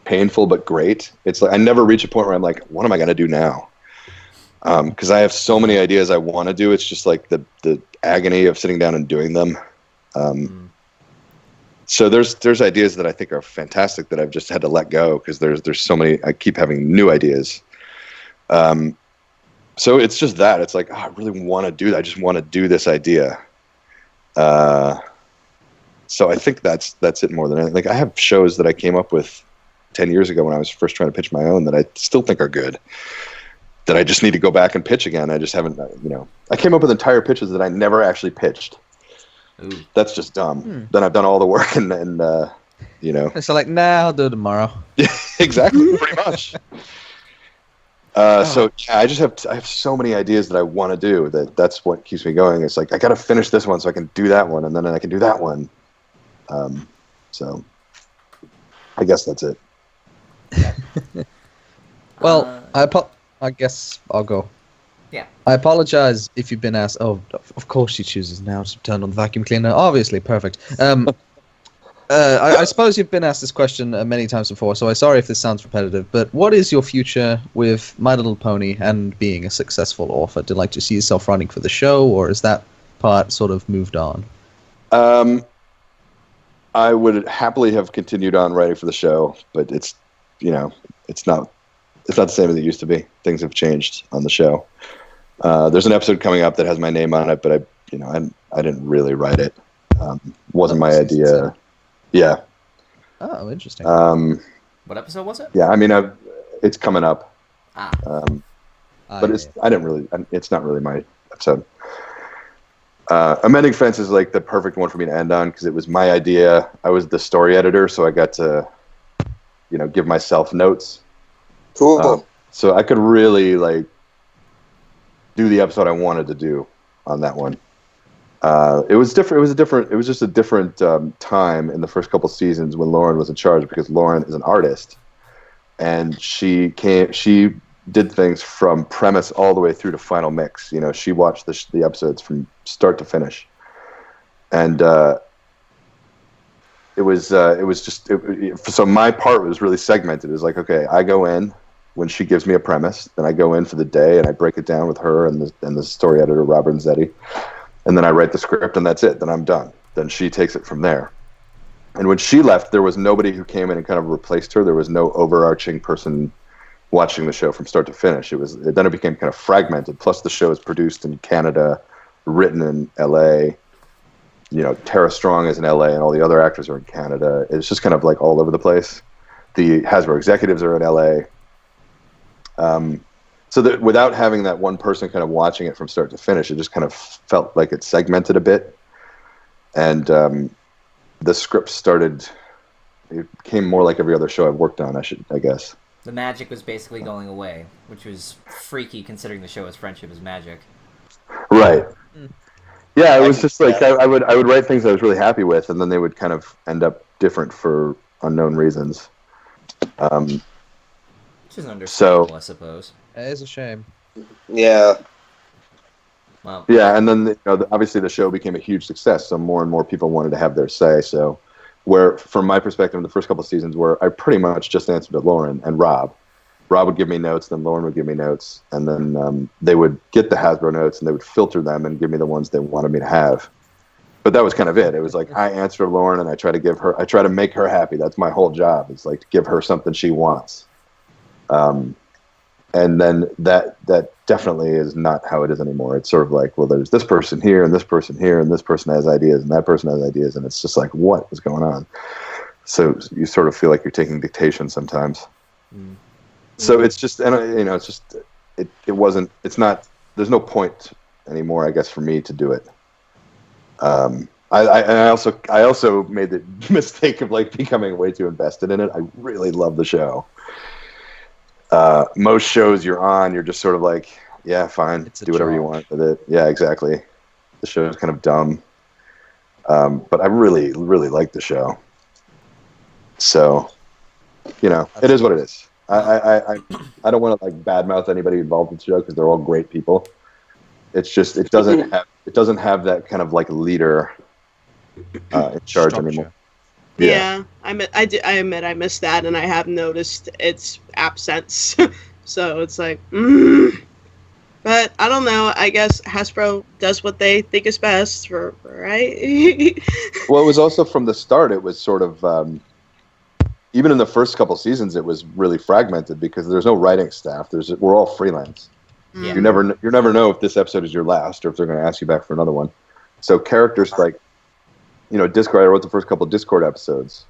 painful but great. It's like I never reach a point where I'm like, what am I going to do now? Because I have so many ideas I want to do. It's just like the agony of sitting down and doing them. So there's ideas that I think are fantastic that I've just had to let go because there's so many. I keep having new ideas. So it's just that. It's like, oh, I really want to do that. I just want to do this idea. So I think that's it more than anything. Like I have shows that I came up with 10 years ago when I was first trying to pitch my own that I still think are good. That I just need to go back and pitch again. I just haven't, I came up with entire pitches that I never actually pitched. Ooh. That's just dumb. Then I've done all the work and So like, nah, I'll do it tomorrow. Exactly, pretty much. So yeah, I have so many ideas that I want to do that's what keeps me going. It's like, I got to finish this one so I can do that one. And then I can do that one. So I guess that's it. Well, I guess I'll go. Yeah. I apologize if you've been asked. Oh, of course she chooses now to turn on the vacuum cleaner. Obviously, perfect. I suppose you've been asked this question many times before, so I'm sorry if this sounds repetitive, but what is your future with My Little Pony and being a successful author? Do you like to see yourself writing for the show, or is that part sort of moved on? I would happily have continued on writing for the show, but it's not the same as it used to be. Things have changed on the show. There's an episode coming up that has my name on it, but I didn't really write it. Wasn't my idea. Yeah. Oh, interesting. What episode was it? Yeah, I mean, it's coming up. But yeah. It's not really my episode. Amending Fence is like the perfect one for me to end on because it was my idea. I was the story editor, so I got to, give myself notes. Cool. So I could really do the episode I wanted to do on that one. It was different. It was just a different time in the first couple seasons when Lauren was in charge because Lauren is an artist, and she did things from premise all the way through to final mix. She watched the episodes from start to finish, and it was just so my part was really segmented. It was like, okay, I go in when she gives me a premise, then I go in for the day and I break it down with her and the story editor Robert and Zeddy, and then I write the script and that's it. Then I'm done. Then she takes it from there. And when she left, there was nobody who came in and kind of replaced her. There was no overarching person watching the show from start to finish. Then it became kind of fragmented. Plus, the show is produced in Canada, written in L.A. Tara Strong is in L.A. and all the other actors are in Canada. It's just kind of like all over the place. The Hasbro executives are in L.A. So that without having that one person kind of watching it from start to finish, it just kind of felt like it segmented a bit. And the script it became more like every other show I've worked on, I guess. The magic was basically going away, which was freaky considering the show is Friendship is Magic. Right. Yeah, it was just like I would write things I was really happy with, and then they would kind of end up different for unknown reasons. Which is understandable, I suppose. It is a shame. Yeah. Well, Yeah, and then obviously the show became a huge success, so more and more people wanted to have their say. So, where from my perspective, in the first couple of seasons, where I pretty much just answered to Lauren and Rob. Rob would give me notes, then Lauren would give me notes, and then they would get the Hasbro notes and they would filter them and give me the ones they wanted me to have. But that was kind of it. It was like I answer Lauren and I try to make her happy. That's my whole job. It's like to give her something she wants. And then that definitely is not how it is anymore. It's sort of like, well, there's this person here and this person here and this person has ideas and that person has ideas, and it's just like, what is going on? So you sort of feel like you're taking dictation sometimes. Mm. So it's just, and it's just, it's not, there's no point anymore, I guess, for me to do it. I also made the mistake of like becoming way too invested in it. I really love the show. Most shows you're on, you're just sort of like, yeah, fine, do whatever you want with it. Yeah, exactly. The show is kind of dumb. But I really, really like the show. So, it is what it is. I don't want to like badmouth anybody involved in the show because they're all great people. It's just it doesn't have that kind of like leader in charge anymore. Yeah, I admit I missed that, and I have noticed its absence. So it's like, but I don't know. I guess Hasbro does what they think is best, right? Well, it was also from the start. It was sort of even in the first couple seasons, it was really fragmented because there's no writing staff. We're all freelance. Yeah. You never know if this episode is your last or if they're going to ask you back for another one. So characters like, Discord. I wrote the first couple of Discord episodes,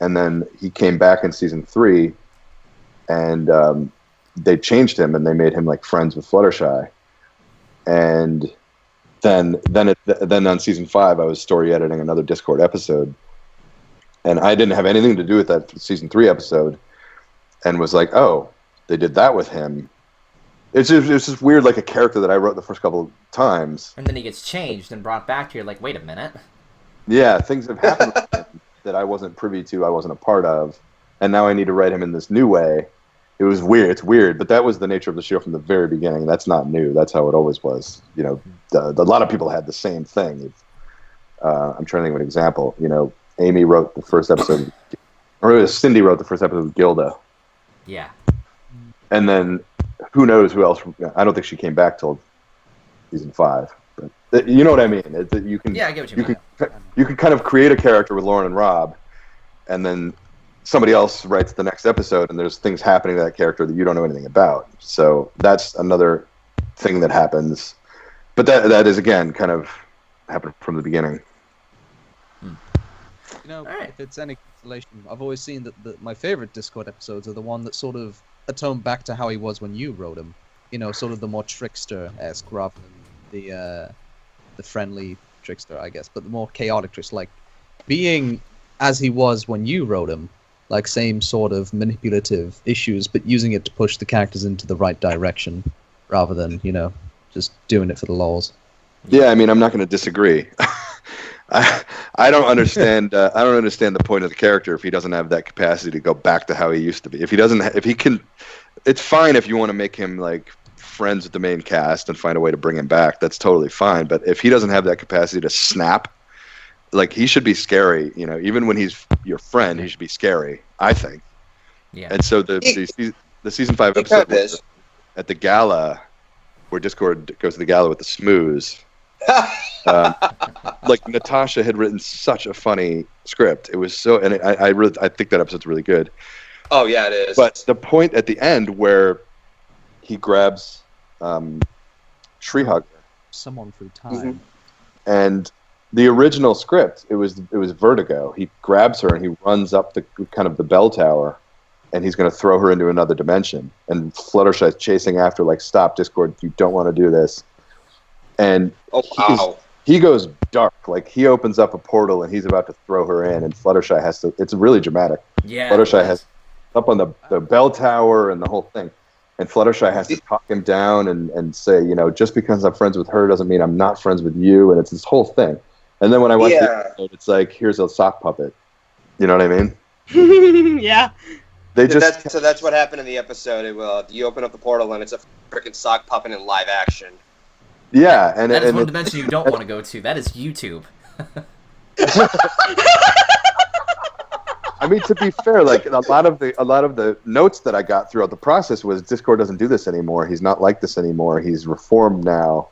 and then he came back in season 3, and they changed him and they made him like friends with Fluttershy. And then on season 5, I was story editing another Discord episode. And I didn't have anything to do with that season 3 episode, and was like, oh, they did that with him. It's just weird, like a character that I wrote the first couple of times. And then he gets changed and brought back. You're like, wait a minute. Yeah, things have happened with him that I wasn't privy to, I wasn't a part of, and now I need to write him in this new way. It was weird. It's weird, but that was the nature of the show from the very beginning. That's not new. That's how it always was. A lot of people had the same thing. I'm trying to think of an example. Amy wrote the first episode, or Cindy wrote the first episode of Gilda. Yeah. And then who knows who else? I don't think she came back till season 5. But you know what I mean? You can. Yeah, I get what you mean. You can kind of create a character with Lauren and Rob, and then somebody else writes the next episode, and there's things happening to that character that you don't know anything about. So that's another thing that happens. But that is again kind of happened from the beginning. If it's any consolation, I've always seen that my favorite Discord episodes are the one that sort of atone back to how he was when you wrote him. Sort of the more trickster-esque rather than the friendly trickster, I guess, but the more chaotic trickster, like being as he was when you wrote him, like same sort of manipulative issues, but using it to push the characters into the right direction rather than, just doing it for the lols. Yeah, I mean, I'm not going to disagree. I don't understand. I don't understand the point of the character if he doesn't have that capacity to go back to how he used to be. If he can, it's fine if you want to make him like friends with the main cast and find a way to bring him back. That's totally fine. But if he doesn't have that capacity to snap, like he should be scary. Even when he's your friend, he should be scary. I think. Yeah. And so the season 5 episode at the gala, where Discord goes to the gala with the smooze. Like Natasha had written such a funny script. It was so, and I think that episode's really good. Oh yeah, it is. But the point at the end where he grabs Tree Hugger, someone through time, and the original script, it was Vertigo. He grabs her and he runs up the kind of the bell tower, and he's going to throw her into another dimension. And Fluttershy's chasing after, like, stop, Discord, you don't want to do this. And he goes dark. Like, he opens up a portal and he's about to throw her in, and Fluttershy has to. It's really dramatic. Yeah. Fluttershy has up on the bell tower and the whole thing. And Fluttershy has to talk him down and say, just because I'm friends with her doesn't mean I'm not friends with you. And it's this whole thing. And then when I watch the episode, it's like, here's a sock puppet. You know what I mean? Yeah. They just So that's what happened in the episode. You open up the portal and it's a freaking sock puppet in live action. yeah, and That is and one it- dimension you don't want to go to. That is YouTube. I mean, to be fair, like a lot of the notes that I got throughout the process was Discord doesn't do this anymore. He's not like this anymore. He's reformed now,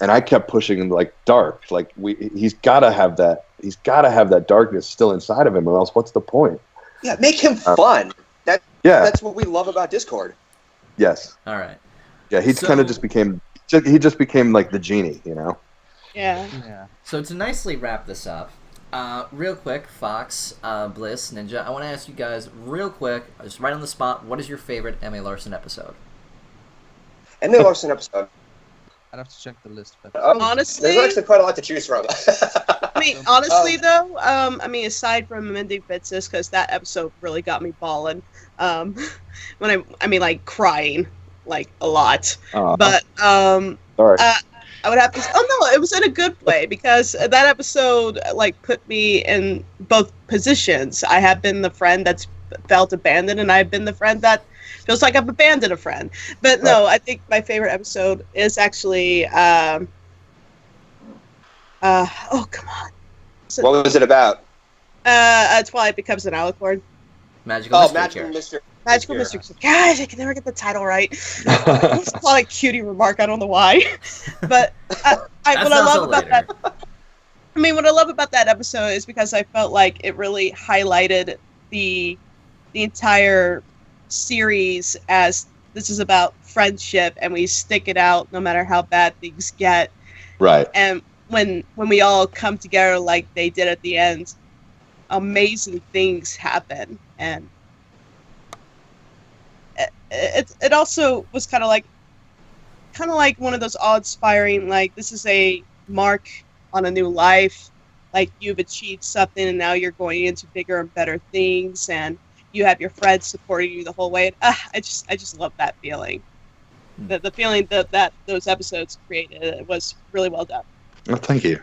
and I kept pushing him like dark. Like he's got to have that. He's got to have that darkness still inside of him, or else what's the point? Yeah, make him fun. That's what we love about Discord. Yes. All right. Yeah, he kind of just became like the genie, you know. Yeah. Yeah. So to nicely wrap this up, real quick, Fox, Bliss, Ninja, I want to ask you guys real quick, just right on the spot, what is your favorite Emma Larson episode? Emma Larson episode. I'd have to check the list. But Honestly, there's actually quite a lot to choose from. I mean, honestly though, I mean, aside from Mending Fences, because that episode really got me bawling. When I mean, like crying, like a lot. But Sorry. I would have to. Oh no, it was in a good way because that episode like put me in both positions. I have been the friend that's felt abandoned, and I've been the friend that feels like I've abandoned a friend. But no, I think my favorite episode is actually. Oh come on. What was it about? Twilight becomes an alicorn. Magical Mystery Magical Cure. Mystery. Magical Mystery. Guys, I can never get the title right. It's called a cutie remark. I don't know why, but what I love about that. I mean, what I love about that episode is because I felt like it really highlighted the entire series as this is about friendship, and we stick it out no matter how bad things get. Right. And when we all come together like they did at the end, amazing things happen, and it also was kind of like one of those awe-inspiring, like, this is a mark on a new life, like you've achieved something and now you're going into bigger and better things, and you have your friends supporting you the whole way. And, I just love that feeling. The feeling that those episodes created, it was really well done. Well, thank you.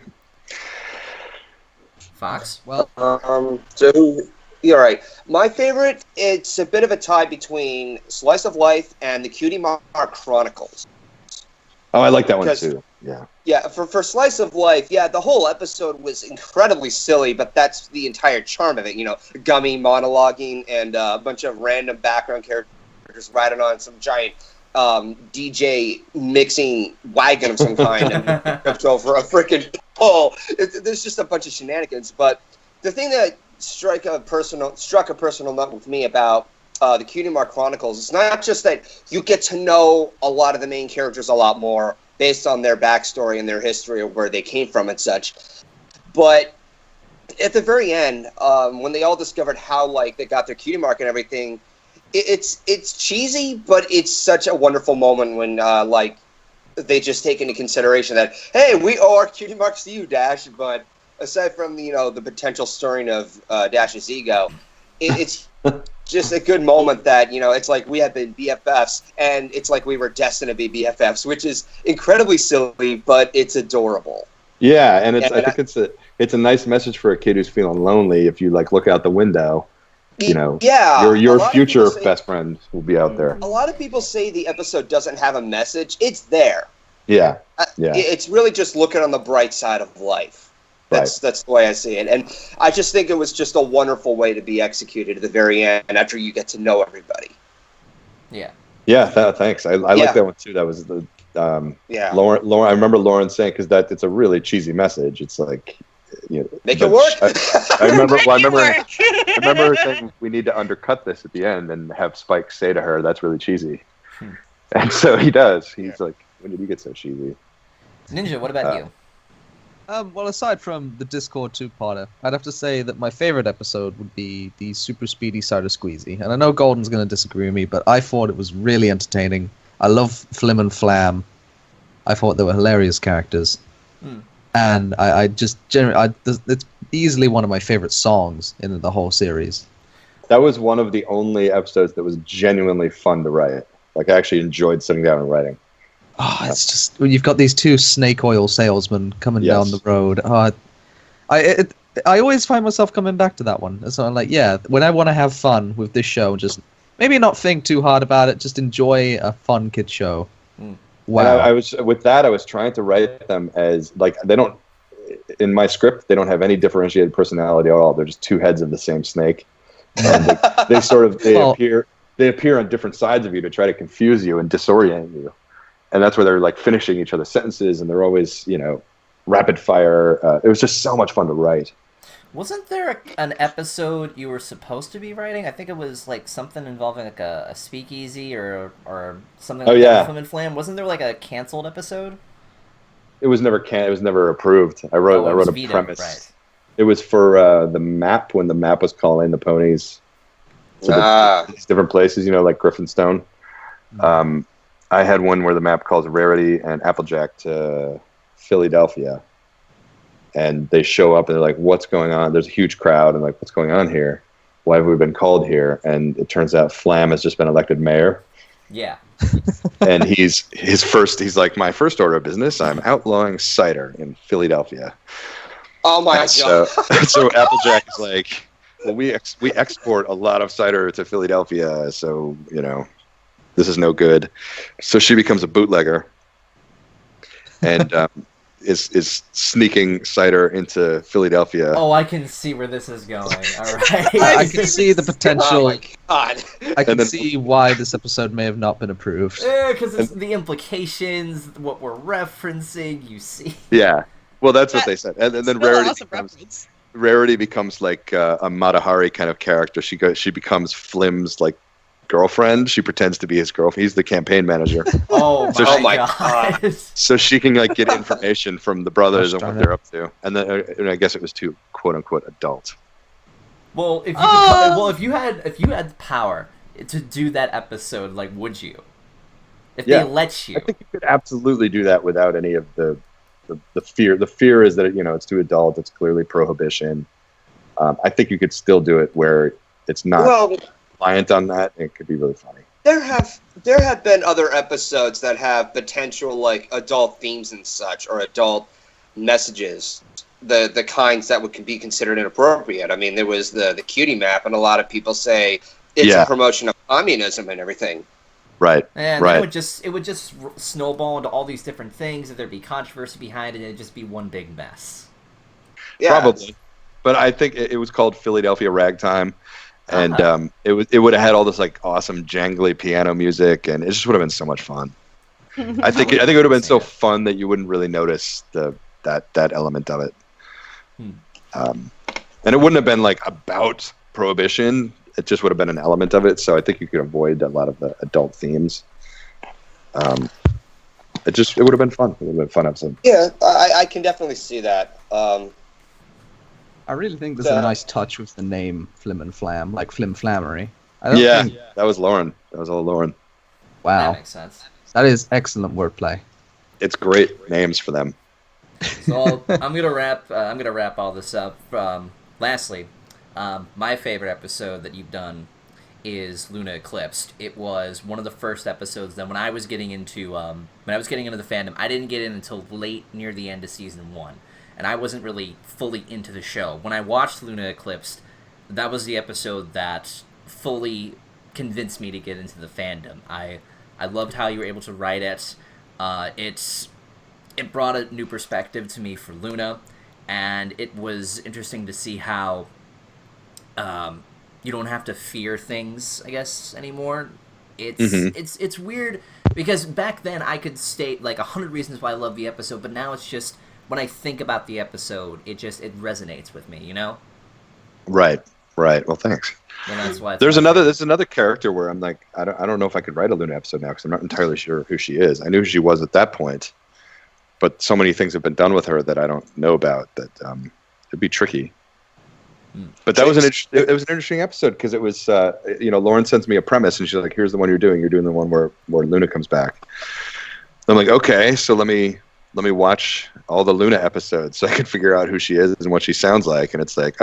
Fox? well, So you're right. My favorite, it's a bit of a tie between Slice of Life and the Cutie Mark Chronicles. Oh, I like that one Because- too. Yeah. Yeah, for Slice of Life, yeah, the whole episode was incredibly silly, but that's the entire charm of it. You know, Gummy monologuing and a bunch of random background characters riding on some giant DJ mixing wagon of some kind and tripped over a freaking pole. There's just a bunch of shenanigans. But the thing that struck a personal note with me about the Cutie Mark Chronicles, it's not just that you get to know a lot of the main characters a lot more based on their backstory and their history of where they came from and such, but at the very end, when they all discovered how like they got their cutie mark and everything, it's cheesy, but it's such a wonderful moment when like they just take into consideration that, hey, we owe our cutie marks to you, Dash. But aside from the potential stirring of Dash's ego, it's just a good moment that, it's like we have been BFFs, and it's like we were destined to be BFFs, which is incredibly silly, but it's adorable. Yeah, and I think it's a nice message for a kid who's feeling lonely. If you like look out the window, yeah, your future best friend will be out there. A lot of people say the episode doesn't have a message. It's there. Yeah, It's really just looking on the bright side of life. That's the way I see it, and I just think it was just a wonderful way to be executed at the very end after you get to know everybody. Yeah. Yeah, thanks. I like that one too. That was the Lauren. I remember Lauren saying, because it's a really cheesy message. It's like, make it work. I remember I her saying we need to undercut this at the end and have Spike say to her, "That's really cheesy," and so he does. He's like, "When did you get so cheesy?" Ninja, what about you? well, aside from the Discord two-parter, I'd have to say that my favorite episode would be the Super Speedy Cider Squeezy. And I know Golden's going to disagree with me, but I thought it was really entertaining. I love Flim and Flam. I thought they were hilarious characters. And I just generally, it's easily one of my favorite songs in the whole series. That was one of the only episodes that was genuinely fun to write. Like, I actually enjoyed sitting down and writing. Oh, it's just when you've got these two snake oil salesmen coming down the road. I always find myself coming back to that one. So I'm like, yeah, when I want to have fun with this show, just maybe not think too hard about it, just enjoy a fun kid show. Wow. And I was trying to write them as like they don't in my script they don't have any differentiated personality at all. They're just two heads of the same snake. And they appear on different sides of you to try to confuse you and disorient you. And that's where they're like finishing each other's sentences, and they're always, rapid fire. It was just so much fun to write. Wasn't there an episode you were supposed to be writing? I think it was like something involving like a speakeasy or something like that. Flim and Flam. Wasn't there like a canceled episode? It was never approved. I wrote a vetoed, premise. Right. It was for the map when the map was calling the ponies to these different places, like Griffinstone. I had one where the map calls Rarity and Applejack to Philadelphia. And they show up and they're like, what's going on? There's a huge crowd and like, what's going on here? Why have we been called here? And it turns out Flam has just been elected mayor. Yeah. And he's like, my first order of business, I'm outlawing cider in Philadelphia. Oh my God. So Applejack is like, well, we export a lot of cider to Philadelphia, so, this is no good. So she becomes a bootlegger and is sneaking cider into Philadelphia. Oh, I can see where this is going. All right. I can see the potential. Oh my God. I can see why this episode may have not been approved. Because it's the implications, what we're referencing, you see. Yeah. Well, that's what they said. And then Rarity becomes like a Mata Hari kind of character. She becomes Flim's like girlfriend. She pretends to be his girlfriend. He's the campaign manager. Oh my God. So she can like get information from the brothers and what they're up to. And then I guess it was too quote unquote adult. Well, if you had the power to do that episode, like, would you? If they let you? I think you could absolutely do that without any of the fear. The fear is that it's too adult. It's clearly prohibition. I think you could still do it where it's not reliant on that. It could be really funny. There have been other episodes that have potential like adult themes and such, or adult messages, the kinds that would be considered inappropriate. I mean, there was the cutie map, and a lot of people say it's a promotion of communism and everything. Right. And right. it would just snowball into all these different things, and there'd be controversy behind it, and it'd just be one big mess. Yeah. Probably. But I think it was called Philadelphia Ragtime. And it would have had all this like awesome jangly piano music, and it just would have been so much fun. I think it would have been so fun that you wouldn't really notice that element of it. And it wouldn't have been like about prohibition. It just would have been an element of it. So I think you could avoid a lot of the adult themes. It would have been fun. It would have been a fun episode. Yeah, I can definitely see that. I really think there's a nice touch with the name Flim and Flam, like Flim Flammery. That was Lauren. That was all Lauren. Wow. That makes sense. That is excellent wordplay. It's great names for them. So I'm gonna wrap all this up. Lastly, my favorite episode that you've done is Luna Eclipsed. It was one of the first episodes that when I was getting into the fandom, I didn't get in until late near the end of season 1. And I wasn't really fully into the show. When I watched Luna Eclipsed, that was the episode that fully convinced me to get into the fandom. I loved how you were able to write it. It brought a new perspective to me for Luna, and it was interesting to see how you don't have to fear things, I guess, anymore. It's weird because back then I could state like 100 reasons why I love the episode, but now it's just when I think about the episode, it resonates with me, Right. Well, thanks. And that's why there's another character where I'm like, I don't know if I could write a Luna episode now because I'm not entirely sure who she is. I knew who she was at that point, but so many things have been done with her that I don't know about that it'd be tricky. But that was it was an interesting episode because it was Lauren sends me a premise and she's like, here's the one you're doing the one where Luna comes back. I'm like, okay, so let me watch all the Luna episodes so I can figure out who she is and what she sounds like. And it's like,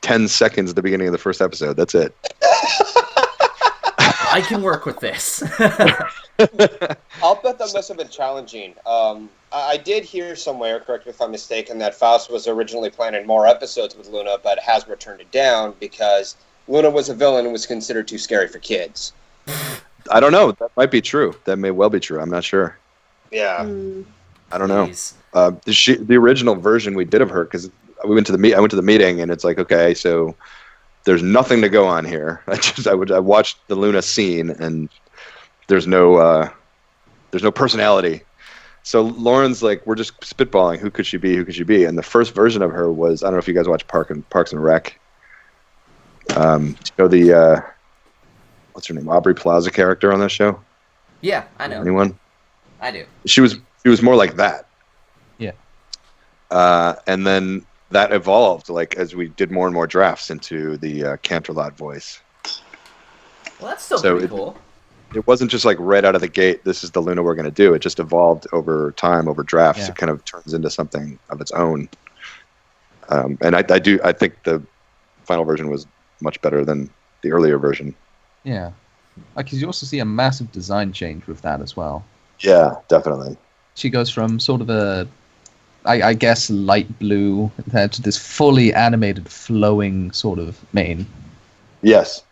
10 seconds at the beginning of the first episode. That's it. I can work with this. I'll bet that must have been challenging. I did hear somewhere, correct me if I'm mistaken, that Faust was originally planning more episodes with Luna, but Hasbro turned it down because Luna was a villain and was considered too scary for kids. I don't know. That might be true. That may well be true. I'm not sure. Yeah. I don't know. Jeez. The original version we did of her, because I went to the meeting, and it's like, okay, so there's nothing to go on here. I watched the Luna scene, and there's no personality. So Lauren's like, we're just spitballing. Who could she be? Who could she be? And the first version of her was, I don't know if you guys watch Parks and Rec. You know the what's her name? Aubrey Plaza character on that show. Yeah, I know. Anyone? I do. She was more like that. Yeah. And then that evolved, like, as we did more and more drafts, into the Canterlot voice. Well, that's still So pretty cool. It wasn't just like right out of the gate, this is the Luna we're going to do. It just evolved over time, over drafts. Yeah. It kind of turns into something of its own. And I think the final version was much better than the earlier version. Yeah. Like, 'cause you also see a massive design change with that as well. Yeah, definitely. She goes from sort of a, I guess, light blue to this fully animated, flowing sort of mane. Yes.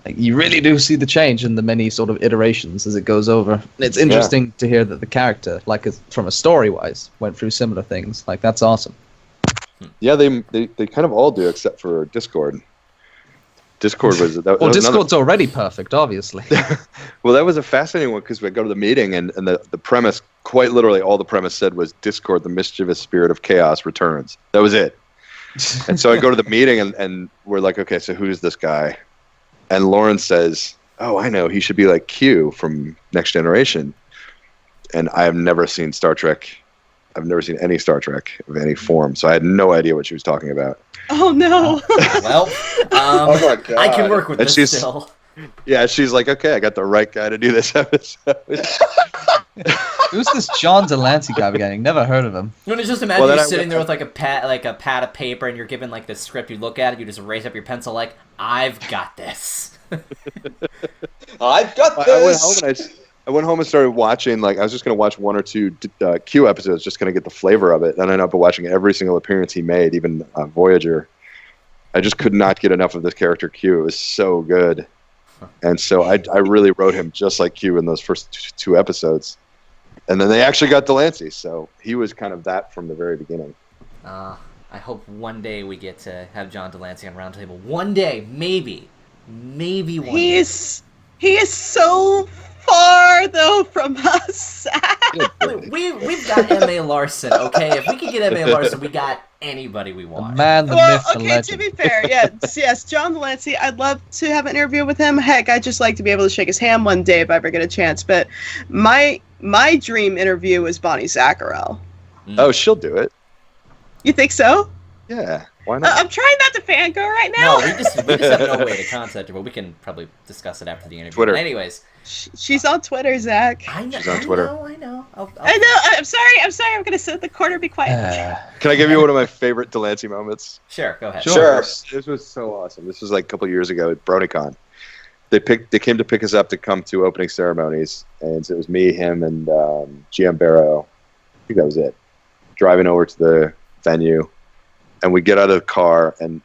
Like, you really do see the change in the many sort of iterations as it goes over. It's interesting to hear that the character, like, from a story-wise, went through similar things. Like, that's awesome. Yeah, they kind of all do, except for Discord. Discord was Well, Discord's already perfect, obviously. Well, that was a fascinating one, because we go to the meeting, and the premise, quite literally, all the premise said was Discord, the mischievous spirit of chaos, returns. That was it. And so I go to the meeting, and we're like, okay, so who's this guy? And Lauren says, oh, I know, he should be like Q from Next Generation. And I have never seen Star Trek. I've never seen any Star Trek of any form, so I had no idea what she was talking about. Oh no! Well, Oh my God. I can work with And this still. Yeah, she's like, okay, I got the right guy to do this episode. Who's this John Delancey guy again? Never heard of him. You want to just imagine Well, you then sitting there with like a pad of paper, and you're given like the script. You look at it, you just raise up your pencil, like, I've got this. I've got this. I went home and started watching, like, I was just going to watch one or two Q episodes, just going to get the flavor of it. And I ended up watching every single appearance he made, even Voyager. I just could not get enough of this character Q. It was so good. And so I really wrote him just like Q in those first two episodes. And then they actually got Delancey, so he was kind of that from the very beginning. I hope one day we get to have John Delancey on Roundtable. One day, maybe one day. He is so far though from us. We've got M.A. Larson, okay? If we can get M.A. Larson, we got anybody we The want. man, the Well, myth, the okay, legend. to be fair, yes, John Delancey, I'd love to have an interview with him. Heck, I'd just like to be able to shake his hand one day if I ever get a chance. But my dream interview is Bonnie Zacharel. Oh, she'll do it. You think so? Yeah, why not? I'm trying not to fangirl right now. No, we just have no way to contact her, but we can probably discuss it after the interview. Twitter. Anyways. She's on Twitter, Zach. I know, She's on Twitter. I know. I know. I'm sorry. I'm gonna sit at the corner and be quiet. Can I give you one of my favorite Delancey moments? Sure, go ahead. Sure. This was so awesome. This was like a couple years ago at BronyCon. They came to pick us up to come to opening ceremonies, and so it was me, him, and GM Barrow. I think that was it. Driving over to the venue, and we get out of the car, and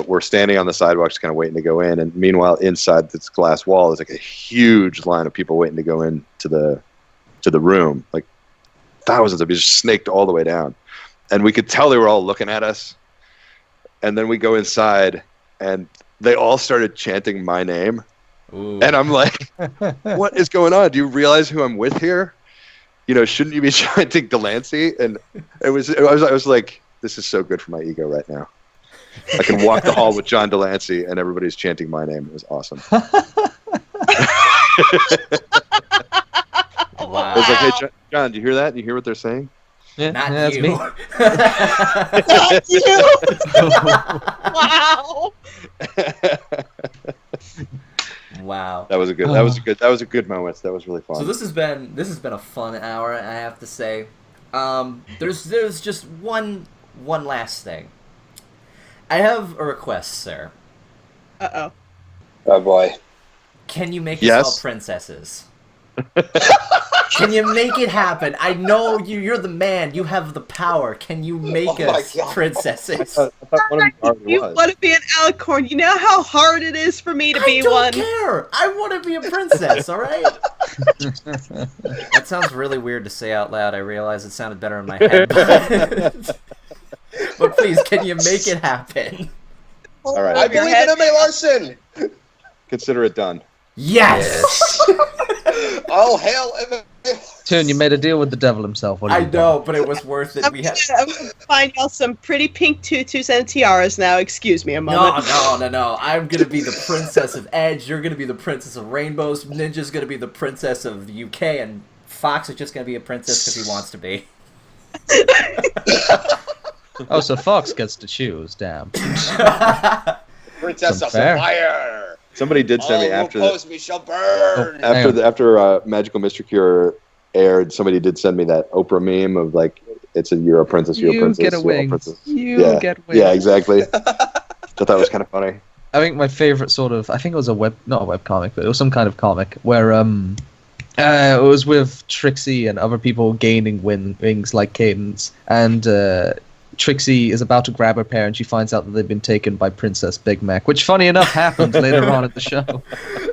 we're standing on the sidewalk, just kind of waiting to go in. And meanwhile, inside this glass wall is like a huge line of people waiting to go into the room, like thousands of people, just snaked all the way down. And we could tell they were all looking at us. And then we go inside, and they all started chanting my name. Ooh. And I'm like, what is going on? Do you realize who I'm with here? Shouldn't you be chanting Delancey? And I was like, this is so good for my ego right now. I can walk the hall with John Delancey, and everybody's chanting my name. It was awesome. Wow. I was like, hey, John, do you hear that? Do you hear what they're saying? Yeah, Not that's you. me. Not you. Wow. Wow. That was a good moment. That was really fun. So this has been a fun hour, I have to say. There's just one last thing. I have a request, sir. Uh-oh. Oh boy. Can you make us Yes. all princesses? Can you make it happen? I know you're the man. You have the power. Can you make Oh my us God. princesses? I thought one of them already You was. want to be an alicorn? You know how hard it is for me to I be don't one. care. I want to be a princess, all right? That sounds really weird to say out loud. I realize it sounded better in my head. But please, can you make it happen? All right. I Your believe head- in M.A. Larson. Consider it done. Yes! All hail M.A. Toon, you made a deal with the devil himself. What I have you know, but it was worth it. I'm We had... gonna find y'all some pretty pink tutus and tiaras now. Excuse me a No, moment. no. I'm gonna be the princess of Edge. You're gonna be the princess of Rainbows. Ninja's gonna be the princess of the UK, and Fox is just gonna be a princess because he wants to be. done? Oh, so Fox gets to choose. Damn. Princess Some of fair. Fire. Somebody did send me All who after oppose me shall burn. Oh, hang on. after Magical Mystery Cure aired. Somebody did send me that Oprah meme of like, it's a you're a princess, you're a You princess, get a you're wing. princess. You Yeah. get wings. Yeah, exactly. Thought that was kind of funny. I think my favorite sort of, I think it was not a web comic, but it was some kind of comic where it was with Trixie and other people gaining wings like Cadence, and Trixie is about to grab her pair, and she finds out that they've been taken by Princess Big Mac, which, funny enough, happens later on in the show.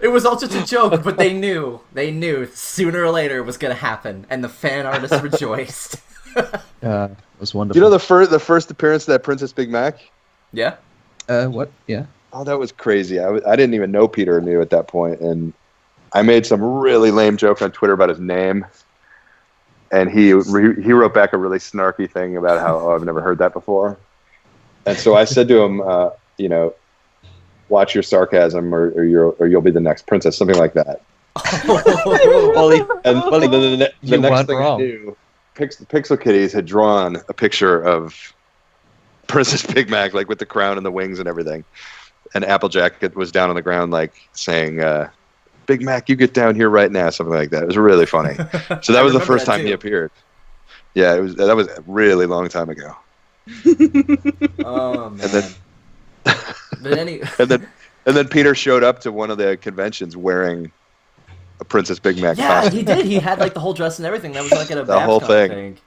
It was all just a joke, but they knew. They knew sooner or later it was gonna happen, and the fan artists rejoiced. It was wonderful. You know the first appearance of that Princess Big Mac? Yeah? What? Yeah. Oh, that was crazy. I didn't even know Peter knew at that point, and I made some really lame joke on Twitter about his name, and he wrote back a really snarky thing about how I've never heard that before, and so I said to him, watch your sarcasm, or you'll be the next princess, something like that. Well, And then the you next went thing wrong. I knew, Pixel Kitties had drawn a picture of Princess Big Mac, like with the crown and the wings and everything. And Applejack was down on the ground, like saying, Big Mac, you get down here right now, something like that. It was really funny. So that I was the remember first that time he too. appeared. Yeah, that was a really long time ago. Oh, man. And then But any... and then Peter showed up to one of the conventions wearing a Princess Big Mac Yeah, costume. he did. He had, like, the whole dress and everything. That was, like, at a The whole BabsCon thing. thing.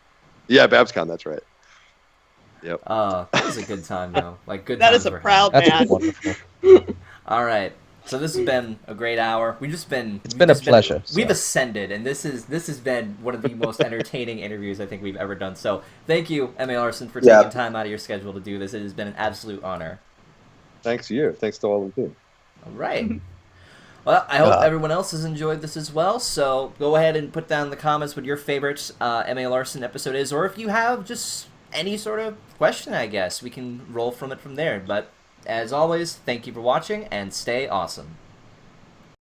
Yeah, BabsCon, that's right. Yep. That was a good time, though. Like, good That times is a were had. proud That's man. wonderful. All right. So this has been a great hour. It's been a pleasure, We've so. ascended, and this has been one of the most entertaining interviews I think we've ever done. So thank you, M.A. Larson, for Yeah. taking time out of your schedule to do this. It has been an absolute honor. Thanks to you. Thanks to all of you. All right. Well, I hope everyone else has enjoyed this as well. So go ahead and put down in the comments what your favorite M.A. Larson episode is, or if you have just any sort of question, I guess we can roll from it from there. But as always, thank you for watching, and stay awesome.